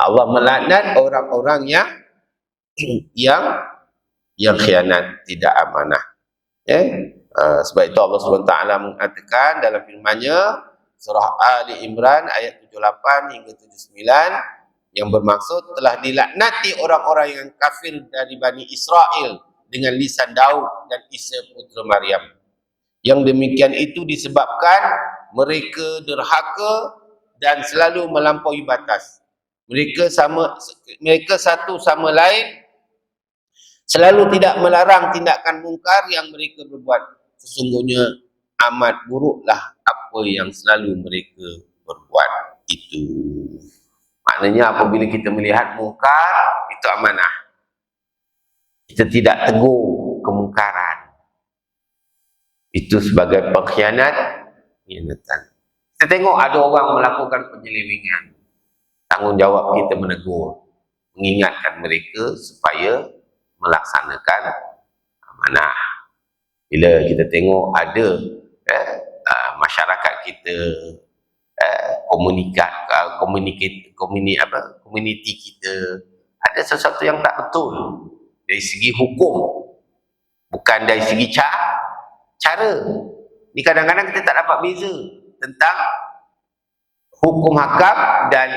Allah melaknat orang-orang yang khianat, tidak amanah. Sebab itu Allah Subhanahu wa taala mengatakan dalam firman-Nya surah Ali Imran ayat 78 hingga 79, yang bermaksud telah dilaknati orang-orang yang kafir dari Bani Israel dengan lisan Daud dan Isa putra Maryam. Yang demikian itu disebabkan mereka derhaka dan selalu melampaui batas. Mereka satu sama lain selalu tidak melarang tindakan mungkar yang mereka berbuat. Sesungguhnya amat buruklah apa yang selalu mereka berbuat itu. Maknanya apabila kita melihat mungkar, itu amanah. Kita tidak tegur kemungkaran. Itu sebagai pengkhianatan. Kita tengok ada orang melakukan penyelewengan. Tanggungjawab kita menegur, mengingatkan mereka supaya melaksanakan amanah. Bila kita tengok ada masyarakat kita, komuniti kita ada sesuatu yang tak betul dari segi hukum, bukan dari segi cara. Ni kadang-kadang kita tak dapat beza tentang hukum hakam dan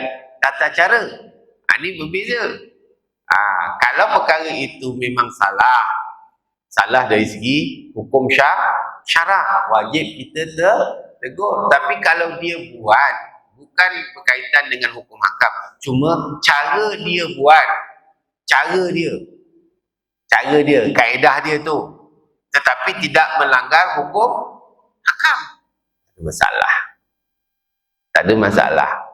tata cara. Ini berbeza. Kalau perkara itu memang salah dari segi hukum syarak, wajib kita tegur. Tapi kalau dia buat bukan berkaitan dengan hukum hakam, cuma cara dia buat, cara dia, kaedah dia tu, tetapi tidak melanggar hukum hakam, tak ada masalah.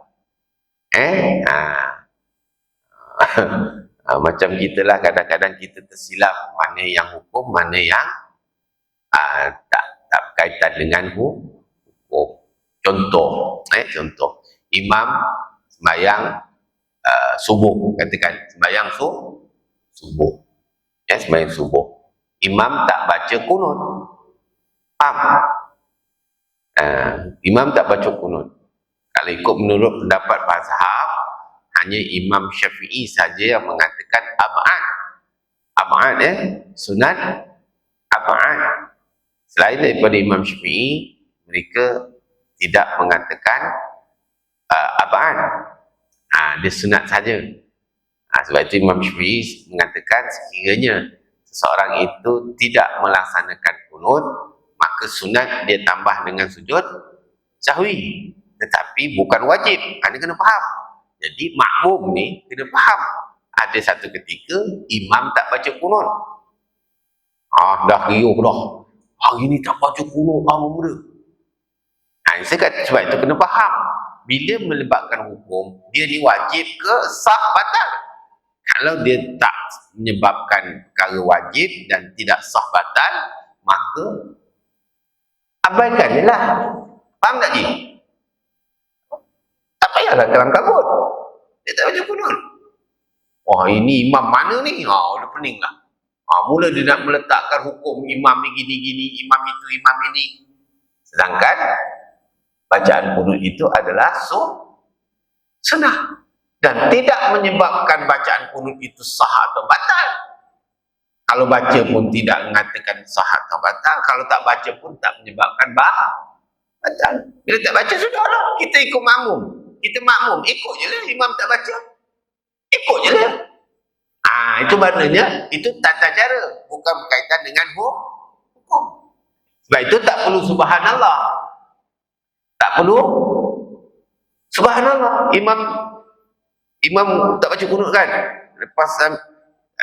Macam kita lah, kadang-kadang kita tersilap mana yang hukum, mana yang tak berkaitan dengan hukum. Contoh, imam sembahyang subuh, katakan sembahyang subuh, sembahyang subuh, imam tak baca kunut, imam tak baca kunut. Kalau ikut menurut pendapat mazhab, hanya Imam Syafi'i saja yang mengatakan ab'ad, sunat ab'ad. Selain daripada Imam Syafi'i, mereka tidak mengatakan ab'ad. Dia sunat saja. Sebab itu Imam Syafi'i mengatakan sekiranya seseorang itu tidak melaksanakan kunut, maka sunat dia tambah dengan sujud sahwi, tetapi bukan wajib. Anda kena faham. Jadi makmum ni kena faham. Ada satu ketika imam tak baca kunut. Dah riuh dah. Hari ni tak baca kunut, muda. Saya kata sebab itu kena faham. Bila melibatkan hukum, dia diwajib ke sah batal. Kalau dia tak menyebabkan perkara wajib dan tidak sah batal, maka abaikan je lah. Faham tak, Ji? Tak payahlah kelam kabut. Dia tak baca kunut. Ini imam mana ni? Udah pening lah. Mula dia nak meletakkan hukum imam ni gini-gini, imam itu, imam ini. Sedangkan bacaan kunut itu adalah sunnah. Dan tidak menyebabkan bacaan kunut itu sah atau batal. Kalau baca pun tidak mengatakan sah atau batal. Kalau tak baca pun tak menyebabkan batal. Bila tak baca, sudahlah. Kita ikut makmum. Kita makmum, ikut je lah. Imam tak baca, ikut je lah. Itu maknanya, itu tata cara, bukan berkaitan dengan hukum. Sebab itu tak perlu subhanallah. Tak perlu subhanallah. Imam tak baca kunut kan? Lepas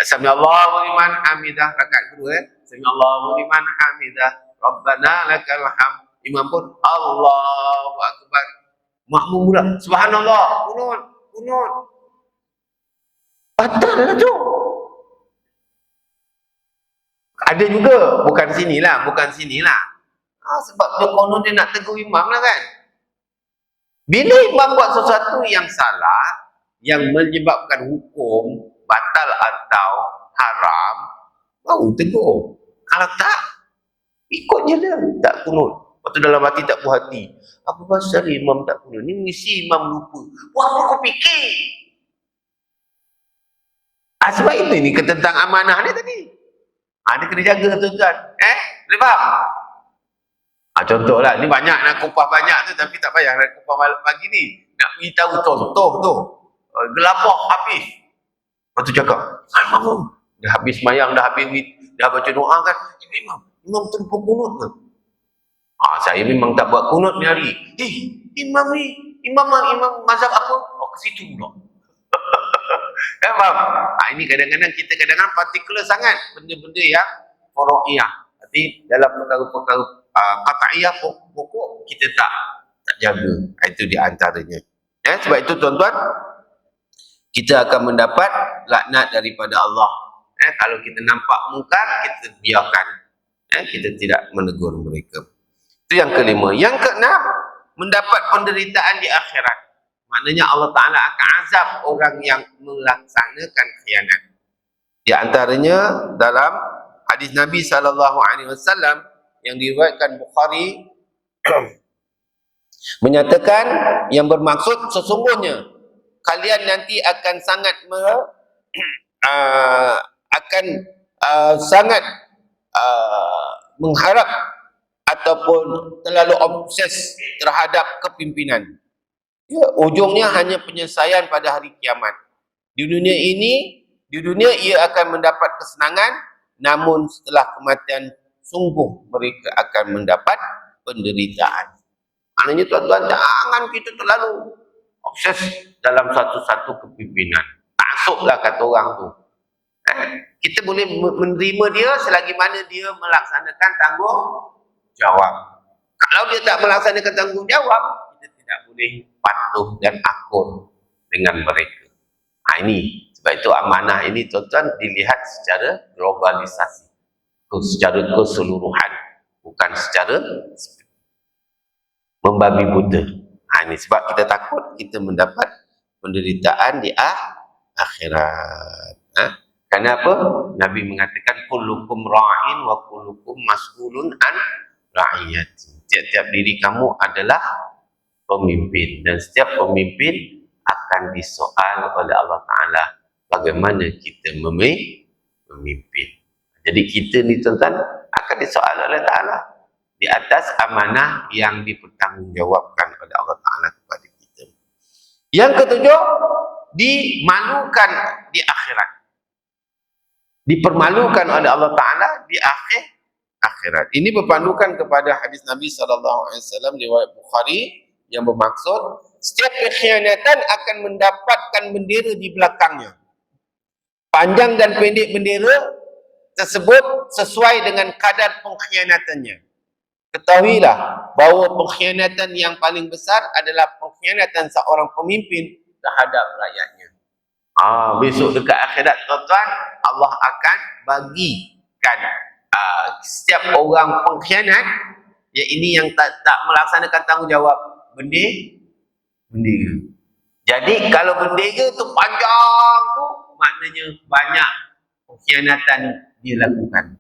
sami Allahu liman hamidah, rakaat kedua, sami Allahu liman hamidah, Rabbana lakal hamd. Imam pun Allahu akbar. Makmum pula subhanallah, kunut. Batal lah tu. Ada juga, bukan sinilah. Sebab dia konon dia nak tegur imam lah kan. Bila imam buat sesuatu yang salah, yang menyebabkan hukum batal atau haram, baru tegur. Kalau tak, ikut je lah, tak kunut. Lepas tu dalam hati tak puas hati. Apa pasal imam tak kunut? Ni mesti imam lupa. Apa kau fikir? Sebab itu ni tentang amanah ni tadi. Dia kena jaga tuan-tuan. Boleh faham? Contohlah, ni banyak nak kupas banyak tu, tapi tak payah nak kupas pagi ni. Nak beritahu contoh tu. Gelabah habis. Lepas tu cakap, Imam, dah habis semayang, dah baca doa kan. Imam terlupa kunut ke? Saya memang tak buat kunut ni hari. Imam ni, imam mazhab apa? Ke situ pula. Faham? Ini kadang-kadang kita partikular sangat benda-benda yang furu'iyah. Tapi dalam perkara-perkara qat'iyah pokok kita tak jaga. Itu di antaranya. Sebab itu tuan-tuan, kita akan mendapat laknat daripada Allah. Kalau kita nampak mungkar, kita biarkan. Kita tidak menegur mereka. Itu yang kelima. Yang keenam, mendapat penderitaan di akhirat. Maknanya Allah Ta'ala akan azab orang yang melaksanakan khianat. Di antaranya dalam hadis Nabi SAW yang diriwayatkan Bukhari menyatakan, yang bermaksud sesungguhnya kalian nanti akan sangat mengharap ataupun terlalu obses terhadap kepimpinan. Ujungnya hanya penyelesaian pada hari kiamat. Di dunia ia akan mendapat kesenangan, namun setelah kematian sungguh mereka akan mendapat penderitaan. Maknanya tuan-tuan, jangan kita terlalu obses dalam satu-satu kepimpinan. Taksublah kata orang tu. Kita boleh menerima dia selagi mana dia melaksanakan tanggungjawab. Kalau dia tak melaksanakan tanggungjawab, kita tidak boleh patuh dan akur dengan mereka. Ini sebab itu amanah ini tuan-tuan dilihat secara globalisasi, secara keseluruhan, bukan secara membabi buta. Ini sebab kita takut kita mendapat penderitaan di akhirat. Kenapa? Nabi mengatakan kullukum ra'in wa kullukum mas'ulun an ra'iyati. Tiap-tiap diri kamu adalah pemimpin, dan setiap pemimpin akan disoal oleh Allah Ta'ala bagaimana kita memimpin. Jadi kita ni tuan-tuan akan disoal oleh Ta'ala di atas amanah yang dipertanggungjawabkan oleh Allah Ta'ala kepada kita. Yang ketujuh, dimalukan di akhirat. Dipermalukan oleh Allah Ta'ala di akhirat. Ini berpandukan kepada hadis Nabi SAW riwayat Bukhari yang bermaksud setiap pengkhianatan akan mendapatkan bendera di belakangnya. Panjang dan pendek bendera tersebut sesuai dengan kadar pengkhianatannya. Ketahuilah bahawa pengkhianatan yang paling besar adalah pengkhianatan seorang pemimpin terhadap rakyatnya. Besok dekat akhirat tuan-tuan, Allah akan bagikan setiap orang pengkhianat, ya ini yang tak melaksanakan tanggungjawab, bendera. Jadi kalau bendera tu panjang tu, maknanya banyak pengkhianatan dia lakukan.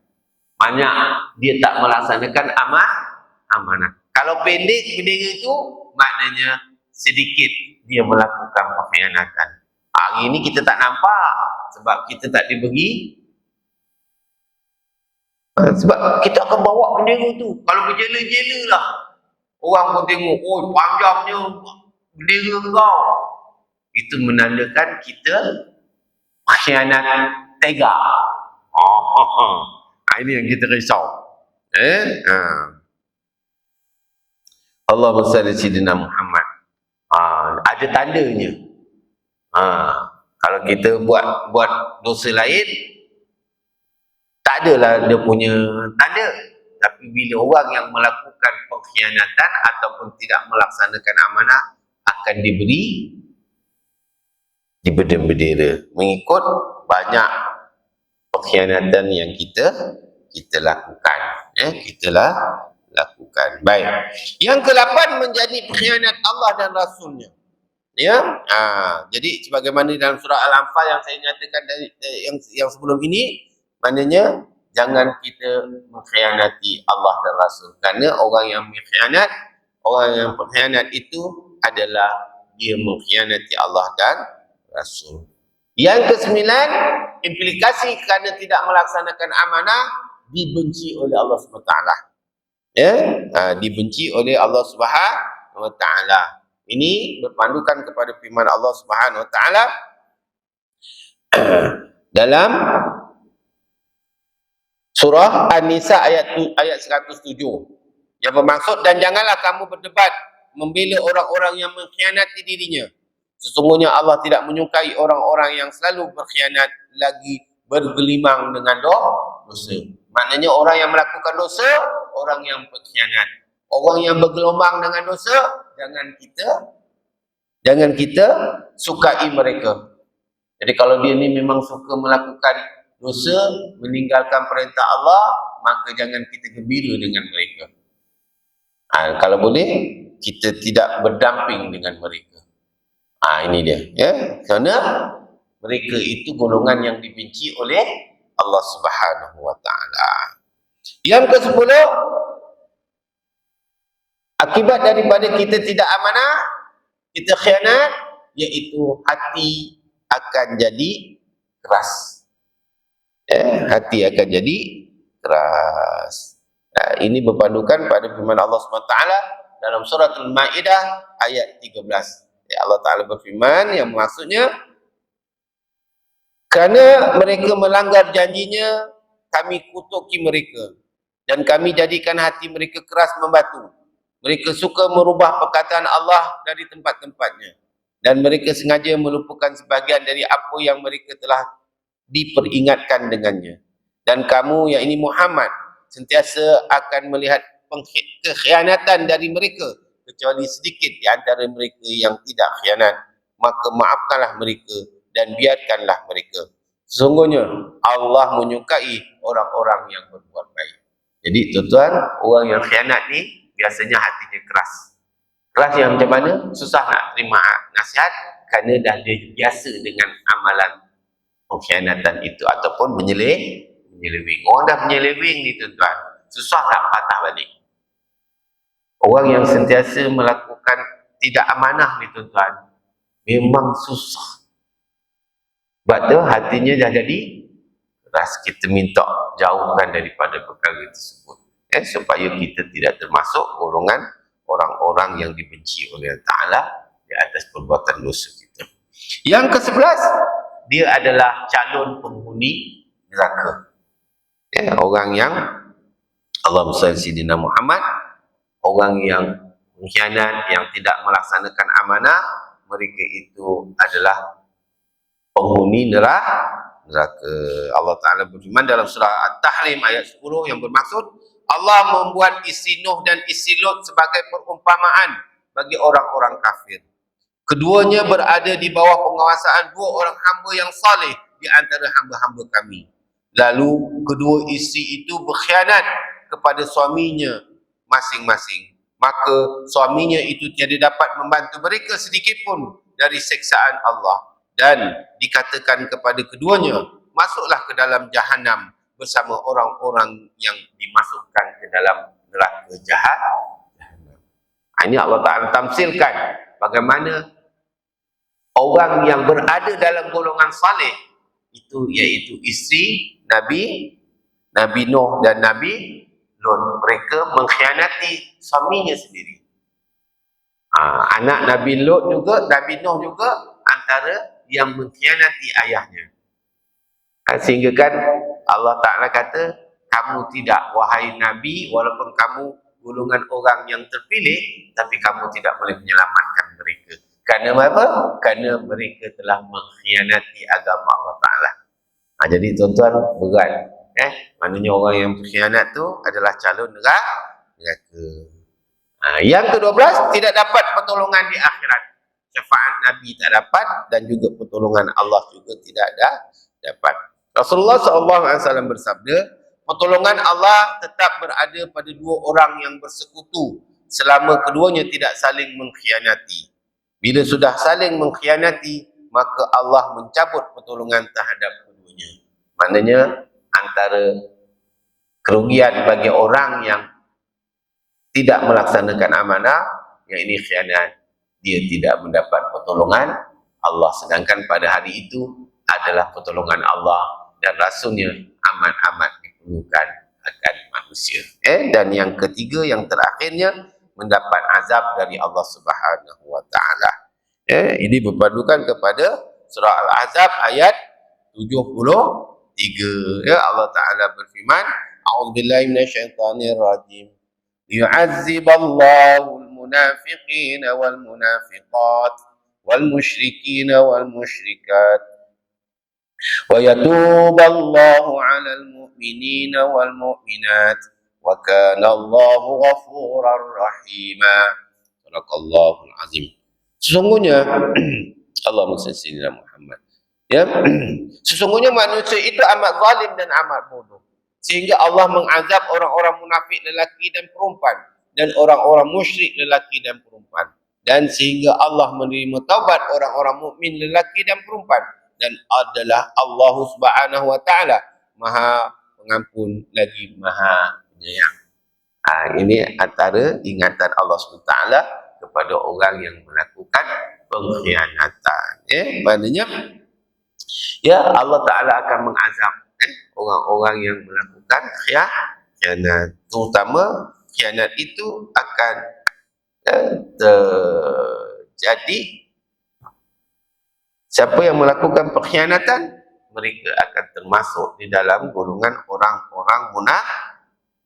Banyak dia tak melaksanakan amanah. Kalau pendek bendera itu, maknanya sedikit dia melakukan pengkhianatan. Hari ini kita tak nampak sebab kita tak diberi. Sebab kita akan bawa bendera tu. Kalau berjela-jela lah, orang pun tengok, panjangnya bendera kau. Itu menandakan kita pengkhianat tega. Ini yang kita risau. Allahumma salli sayyidina Muhammad. Ada tandanya. Kalau kita buat dosa lain, tak adalah dia punya tanda. Tapi bila orang yang melakukan pengkhianatan ataupun tidak melaksanakan amanah akan diberi bendera mengikut banyak pengkhianatan yang kita lakukan. Kita lakukan. Baik. Yang ke-8 menjadi pengkhianat Allah dan Rasulnya. Jadi sebagaimana dalam surah Al-Anfal yang saya nyatakan yang sebelum ini, maknanya jangan kita mengkhianati Allah dan Rasul. Kerana orang yang mengkhianat, orang yang pengkhianat itu adalah dia mengkhianati Allah dan Rasul. Yang ke-9, implikasi kerana tidak melaksanakan amanah dibenci oleh Allah SWT. Dibenci oleh Allah SWT. Ini berpandukan kepada firman Allah SWT dalam surah An-Nisa ayat 107 yang bermaksud, dan janganlah kamu berdebat membela orang-orang yang mengkhianati dirinya Sesungguhnya Allah tidak menyukai orang-orang yang selalu berkhianat lagi bergelimang dengan dosa. Maknanya orang yang melakukan dosa, orang yang berkhianat. Orang yang bergelombang dengan dosa, jangan kita sukai mereka. Jadi kalau dia ni memang suka melakukan dosa, meninggalkan perintah Allah, maka jangan kita gembira dengan mereka. Kalau boleh, kita tidak berdamping dengan mereka. Ini dia. Ya, kerana mereka itu golongan yang dibenci oleh Allah Subhanahu Wa Taala. Yang ke-10, akibat daripada kita tidak amanah, kita khianat, iaitu hati akan jadi keras. Hati akan jadi keras. Ini berpandukan pada firman Allah SWT dalam surah Al-Ma'idah ayat 13. Allah Ta'ala berfirman yang maksudnya, kerana mereka melanggar janjinya, kami kutuki mereka dan kami jadikan hati mereka keras membatu. Mereka suka merubah perkataan Allah dari tempat-tempatnya dan mereka sengaja melupakan sebahagian dari apa yang mereka telah diperingatkan dengannya. Dan kamu, yang ini Muhammad, sentiasa akan melihat kekhianatan dari mereka, kecuali sedikit di antara mereka yang tidak khianat. Maka maafkanlah mereka dan biarkanlah mereka. Sesungguhnya Allah menyukai orang-orang yang berbuat baik. Jadi tuan-tuan, orang yang khianat ni biasanya hatinya keras. Keras yang macam mana? Susah nak terima nasihat kerana dah dia biasa dengan amalan pengkhianatan itu ataupun menyeleweng. Orang dah menyeleweng ni tuan-tuan, susah nak patah balik. Orang yang sentiasa melakukan tidak amanah ni tuan-tuan, memang susah. Sebab tu hatinya dah jadi keras. Kita minta jauhkan daripada perkara tersebut, supaya kita tidak termasuk golongan orang-orang yang dibenci oleh Allah Ta'ala di atas perbuatan dosa kita. Yang ke-11, dia adalah calon penghuni neraka. Orang yang Allahumma salli sayyidina Muhammad, orang yang mengkhianat, yang tidak melaksanakan amanah, mereka itu adalah penghuni neraka. Allah Ta'ala berfirman dalam surah At-Tahrim ayat 10 yang bermaksud, Allah membuat isi Nuh dan isi Lut sebagai perumpamaan bagi orang-orang kafir. Keduanya berada di bawah penguasaan dua orang hamba yang saleh di antara hamba-hamba kami. Lalu kedua isi itu berkhianat kepada suaminya masing-masing. Maka suaminya itu tiada dapat membantu mereka sedikitpun dari siksaan Allah. Dan dikatakan kepada keduanya, masuklah ke dalam Jahannam bersama orang-orang yang dimasukkan ke dalam neraka Jahannam. Ini Allah Ta'ala tamsilkan bagaimana orang yang berada dalam golongan saleh itu, iaitu isteri Nabi Nuh dan Nabi Lut. Mereka mengkhianati suaminya sendiri. Anak Nabi Lut juga, Nabi Nuh juga antara yang mengkhianati ayahnya. Sehingga kan Allah Ta'ala kata, kamu tidak, wahai Nabi, walaupun kamu golongan orang yang terpilih, tapi kamu tidak boleh menyelamatkan mereka. Kerana apa? Kerana mereka telah mengkhianati agama Allah Ta'ala. Jadi tuan-tuan, berat. Maknanya orang yang berkhianat tu adalah calon neraka. Yang ke-12, tidak dapat pertolongan di akhirat. Syafaat Nabi tak dapat dan juga pertolongan Allah juga tidak dapat. Rasulullah SAW bersabda, pertolongan Allah tetap berada pada dua orang yang bersekutu selama keduanya tidak saling mengkhianati. Bila sudah saling mengkhianati, maka Allah mencabut pertolongan terhadap keduanya. Maknanya antara kerugian bagi orang yang tidak melaksanakan amanah, yang ini khianat, dia tidak mendapat pertolongan Allah, sedangkan pada hari itu adalah pertolongan Allah dan Rasulnya amat-amat diperlukan akan manusia. Dan yang ketiga, yang terakhirnya, mendapat azab dari Allah Subhanahu Wa Ta'ala. Ini berpandukan kepada surah Al-Ahzab ayat 73. Allah Ta'ala berfirman, A'udzubillahi minasyaitonirrajim. Yu'azziballahu المنافقين والمنافقات والمشركين والمشركات ويتوب الله على المؤمنين والمؤمنات وكان الله غفورا رحيما. Sadaqallahul azim. Sesungguhnya Allahumma shalli ala Muhammad. Ya, sesungguhnya manusia itu amat zalim dan amat bodoh, sehingga Allah mengazab orang-orang munafik lelaki dan perempuan dan orang-orang musyrik lelaki dan perempuan, dan sehingga Allah menerima taubat orang-orang mukmin lelaki dan perempuan, dan adalah Allah Subhanahu wa taala Maha Pengampun lagi Maha Penyayang. Ini antara ingatan Allah Subhanahu wa taala kepada orang yang melakukan pengkhianatan. Maknanya Allah Ta'ala akan mengazab orang-orang yang melakukan khianat. Terutama khianat itu akan terjadi. Siapa yang melakukan pengkhianatan, mereka akan termasuk di dalam golongan orang-orang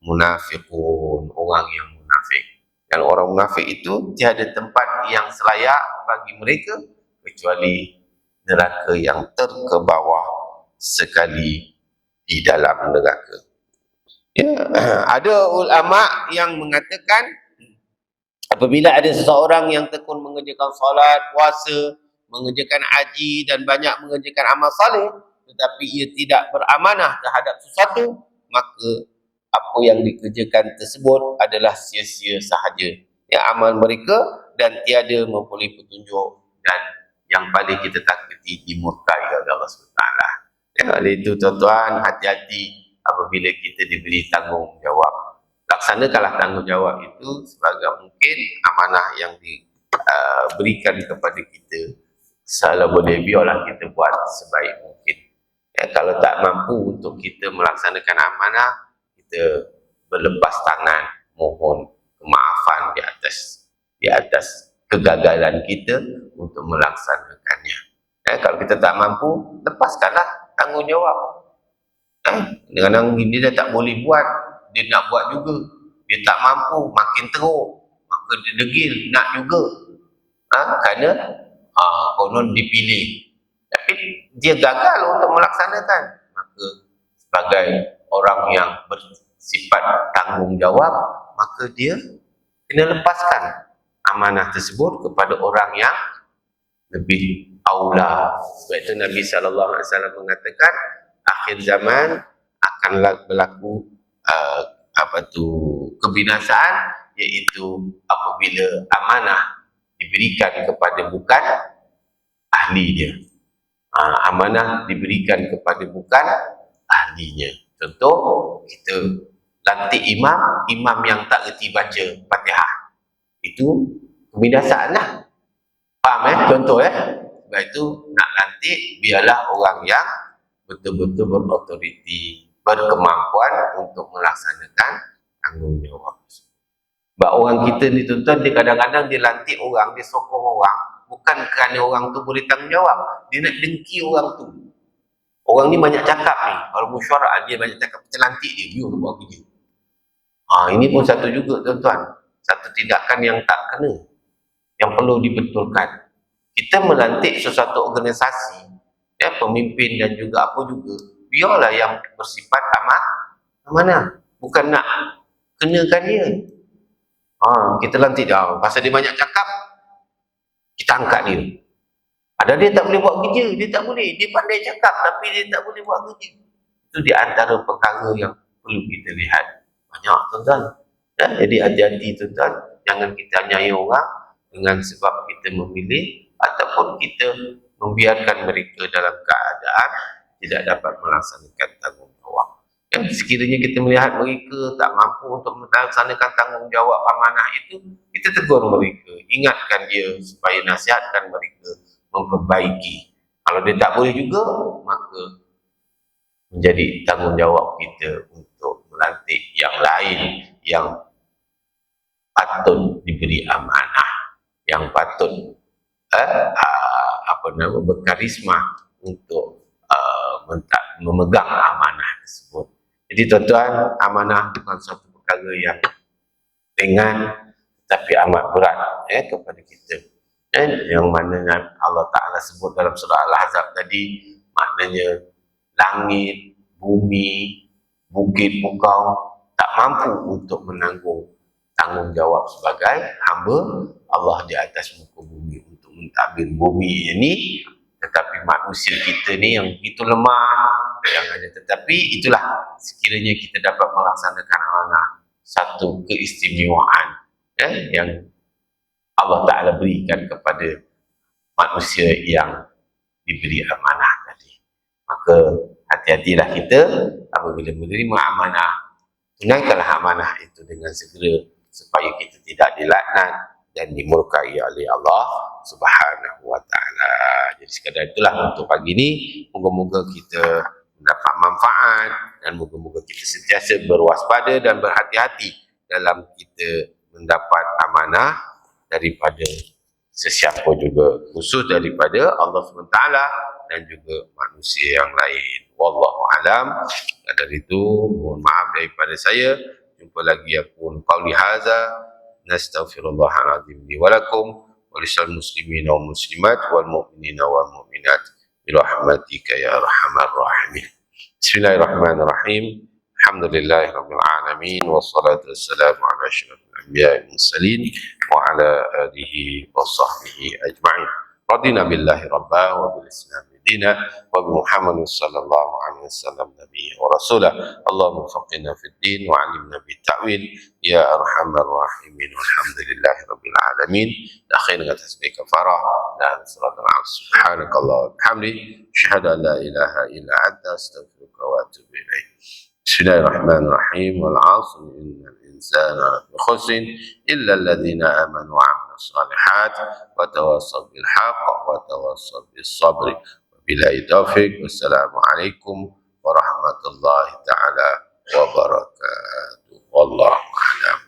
munafikun, orang yang munafik. Dan orang munafik itu tiada tempat yang selayak bagi mereka kecuali neraka yang terkebawah sekali di dalam neraka. Ada ulama yang mengatakan apabila ada seseorang yang tekun mengerjakan solat, puasa, mengerjakan haji dan banyak mengerjakan amal saleh, tetapi ia tidak beramanah terhadap sesuatu, maka apa yang dikerjakan tersebut adalah sia-sia sahaja. Amal mereka dan tiada memperoleh petunjuk, dan yang paling kita takuti dimurkai oleh Allah SWT. Oleh itu tuan-tuan, hati-hati apabila kita diberi tanggungjawab. Laksanakanlah tanggungjawab itu sebagai mungkin amanah yang diberikan kepada kita. Kalau boleh, biarlah kita buat sebaik mungkin. Kalau tak mampu untuk kita melaksanakan amanah, kita berlepas tangan, mohon kemaafan di atas kegagalan kita untuk melaksanakannya. Kalau kita tak mampu, lepaskanlah tanggungjawab. Kadang-kadang dia dah tak boleh buat, dia nak buat juga, dia tak mampu, makin teruk, maka dia degil nak juga. Kerana konon dipilih, tapi dia gagal untuk melaksanakan, maka sebagai orang yang bersifat tanggungjawab, maka dia kena lepaskan amanah tersebut kepada orang yang lebih aula. Sebab itu Nabi SAW mengatakan akhir zaman akan berlaku kebinasaan, iaitu apabila amanah diberikan kepada bukan ahlinya. Amanah diberikan kepada bukan ahlinya. Contoh, kita lantik imam yang tak reti baca Fatihah. Itu kebinasaan lah. Faham contoh Sebab itu nak lantik, biarlah orang yang betul-betul berautoriti, berkemampuan untuk melaksanakan tanggungjawab. Sebab orang kita ni tuan-tuan, dia kadang-kadang dia lantik orang, dia sokong orang, bukan kerana orang tu boleh tanggungjawab, dia nak dengki orang tu. Orang ni banyak cakap ni, kalau mesyuarat dia banyak cakap, kita lantik dia, dia buat kerja. Ini pun satu juga tuan-tuan, satu tindakan yang tak kena, yang perlu dibetulkan. Kita melantik sesuatu organisasi, pemimpin dan juga apa juga, biarlah yang bersifat amanah, bukan nak kenakan dia. Kita lantik dia, pasal dia banyak cakap, kita angkat dia. Ada dia tak boleh buat kerja, dia tak boleh, dia pandai cakap tapi dia tak boleh buat kerja. Itu di antara perkara yang perlu kita lihat. Banyak tuan-tuan. Jadi hati-hati tuan-tuan, jangan kita anyai orang dengan sebab kita memilih ataupun kita membiarkan mereka dalam keadaan tidak dapat melaksanakan tanggungjawab. Sekiranya kita melihat mereka tak mampu untuk melaksanakan tanggungjawab amanah itu, kita tegur mereka, ingatkan dia supaya nasihatkan mereka memperbaiki. Kalau dia tak boleh juga, maka menjadi tanggungjawab kita untuk melantik yang lain yang patut diberi amanah, yang patut berkarisma untuk memegang amanah tersebut. Jadi tuan-tuan, amanah bukan suatu perkara yang ringan, tapi amat berat kepada kita. yang mana Allah Ta'ala sebut dalam surah Al-Ahzab tadi, maknanya langit, bumi, bukit, bukau tak mampu untuk menanggung tanggungjawab sebagai hamba Allah di atas muka bumi untuk mentadbir bumi ini. Tetapi manusia kita ni yang begitu lemah, yang ada, tetapi itulah sekiranya kita dapat melaksanakan amanah, satu keistimewaan yang Allah Ta'ala berikan kepada manusia yang diberi amanah tadi. Maka hati-hatilah kita apabila menerima amanah, tunaikanlah amanah itu dengan segera supaya kita tidak dilaknat dan dimurkai oleh Allah Subhanahu wa Ta'ala. Jadi sekadar itulah untuk pagi ini. Moga-moga kita mendapat manfaat dan moga-moga kita sentiasa berwaspada dan berhati-hati dalam kita mendapat amanah daripada sesiapa juga, khusus daripada Allah SWT dan juga manusia yang lain. Wallahu alam. Dan dari itu, mohon maaf daripada saya. Jumpa lagi aku qauli hadza, nastaghfirullahal azim li wa lakum wa lisal muslimin wal muslimat wal mu'minina wal mu'minat bi rahmatika ya arhamar rahimin. Bismillahirrahmanirrahim. Alhamdulillahirabbil alamin wassalatu wassalamu ala asyrafil anbiya'i wal mursalin wa ala alihi wa sahbihi ajma'in. Radina billahi rabba wa bil islam dina wa bi Muhammadin sallallahu alaihi wasallam nabiyya wa rasulah. Allahumma faqihna fid din wa 'allimna bit ta'wil ya arhamar rahimin. Walhamdulillahi rabbil alamin. Akhirnya tasbih kafarah dan surat al-'asr. Subhanakallah wa bihamdik, asyhadu an la ilaha illa anta, astaghfiruka wa atubu ilaik. Bismillahirrahmanirrahim. Wal 'asr innal insana lafi khusr illa alladhina amanu wa 'amilus shalihat wa tawassaw bil haqq wa tawassaw bis sabr. Billahi taufiq. Wassalamualaikum warahmatullahi taala wabarakatuh. Wallahu a'lam.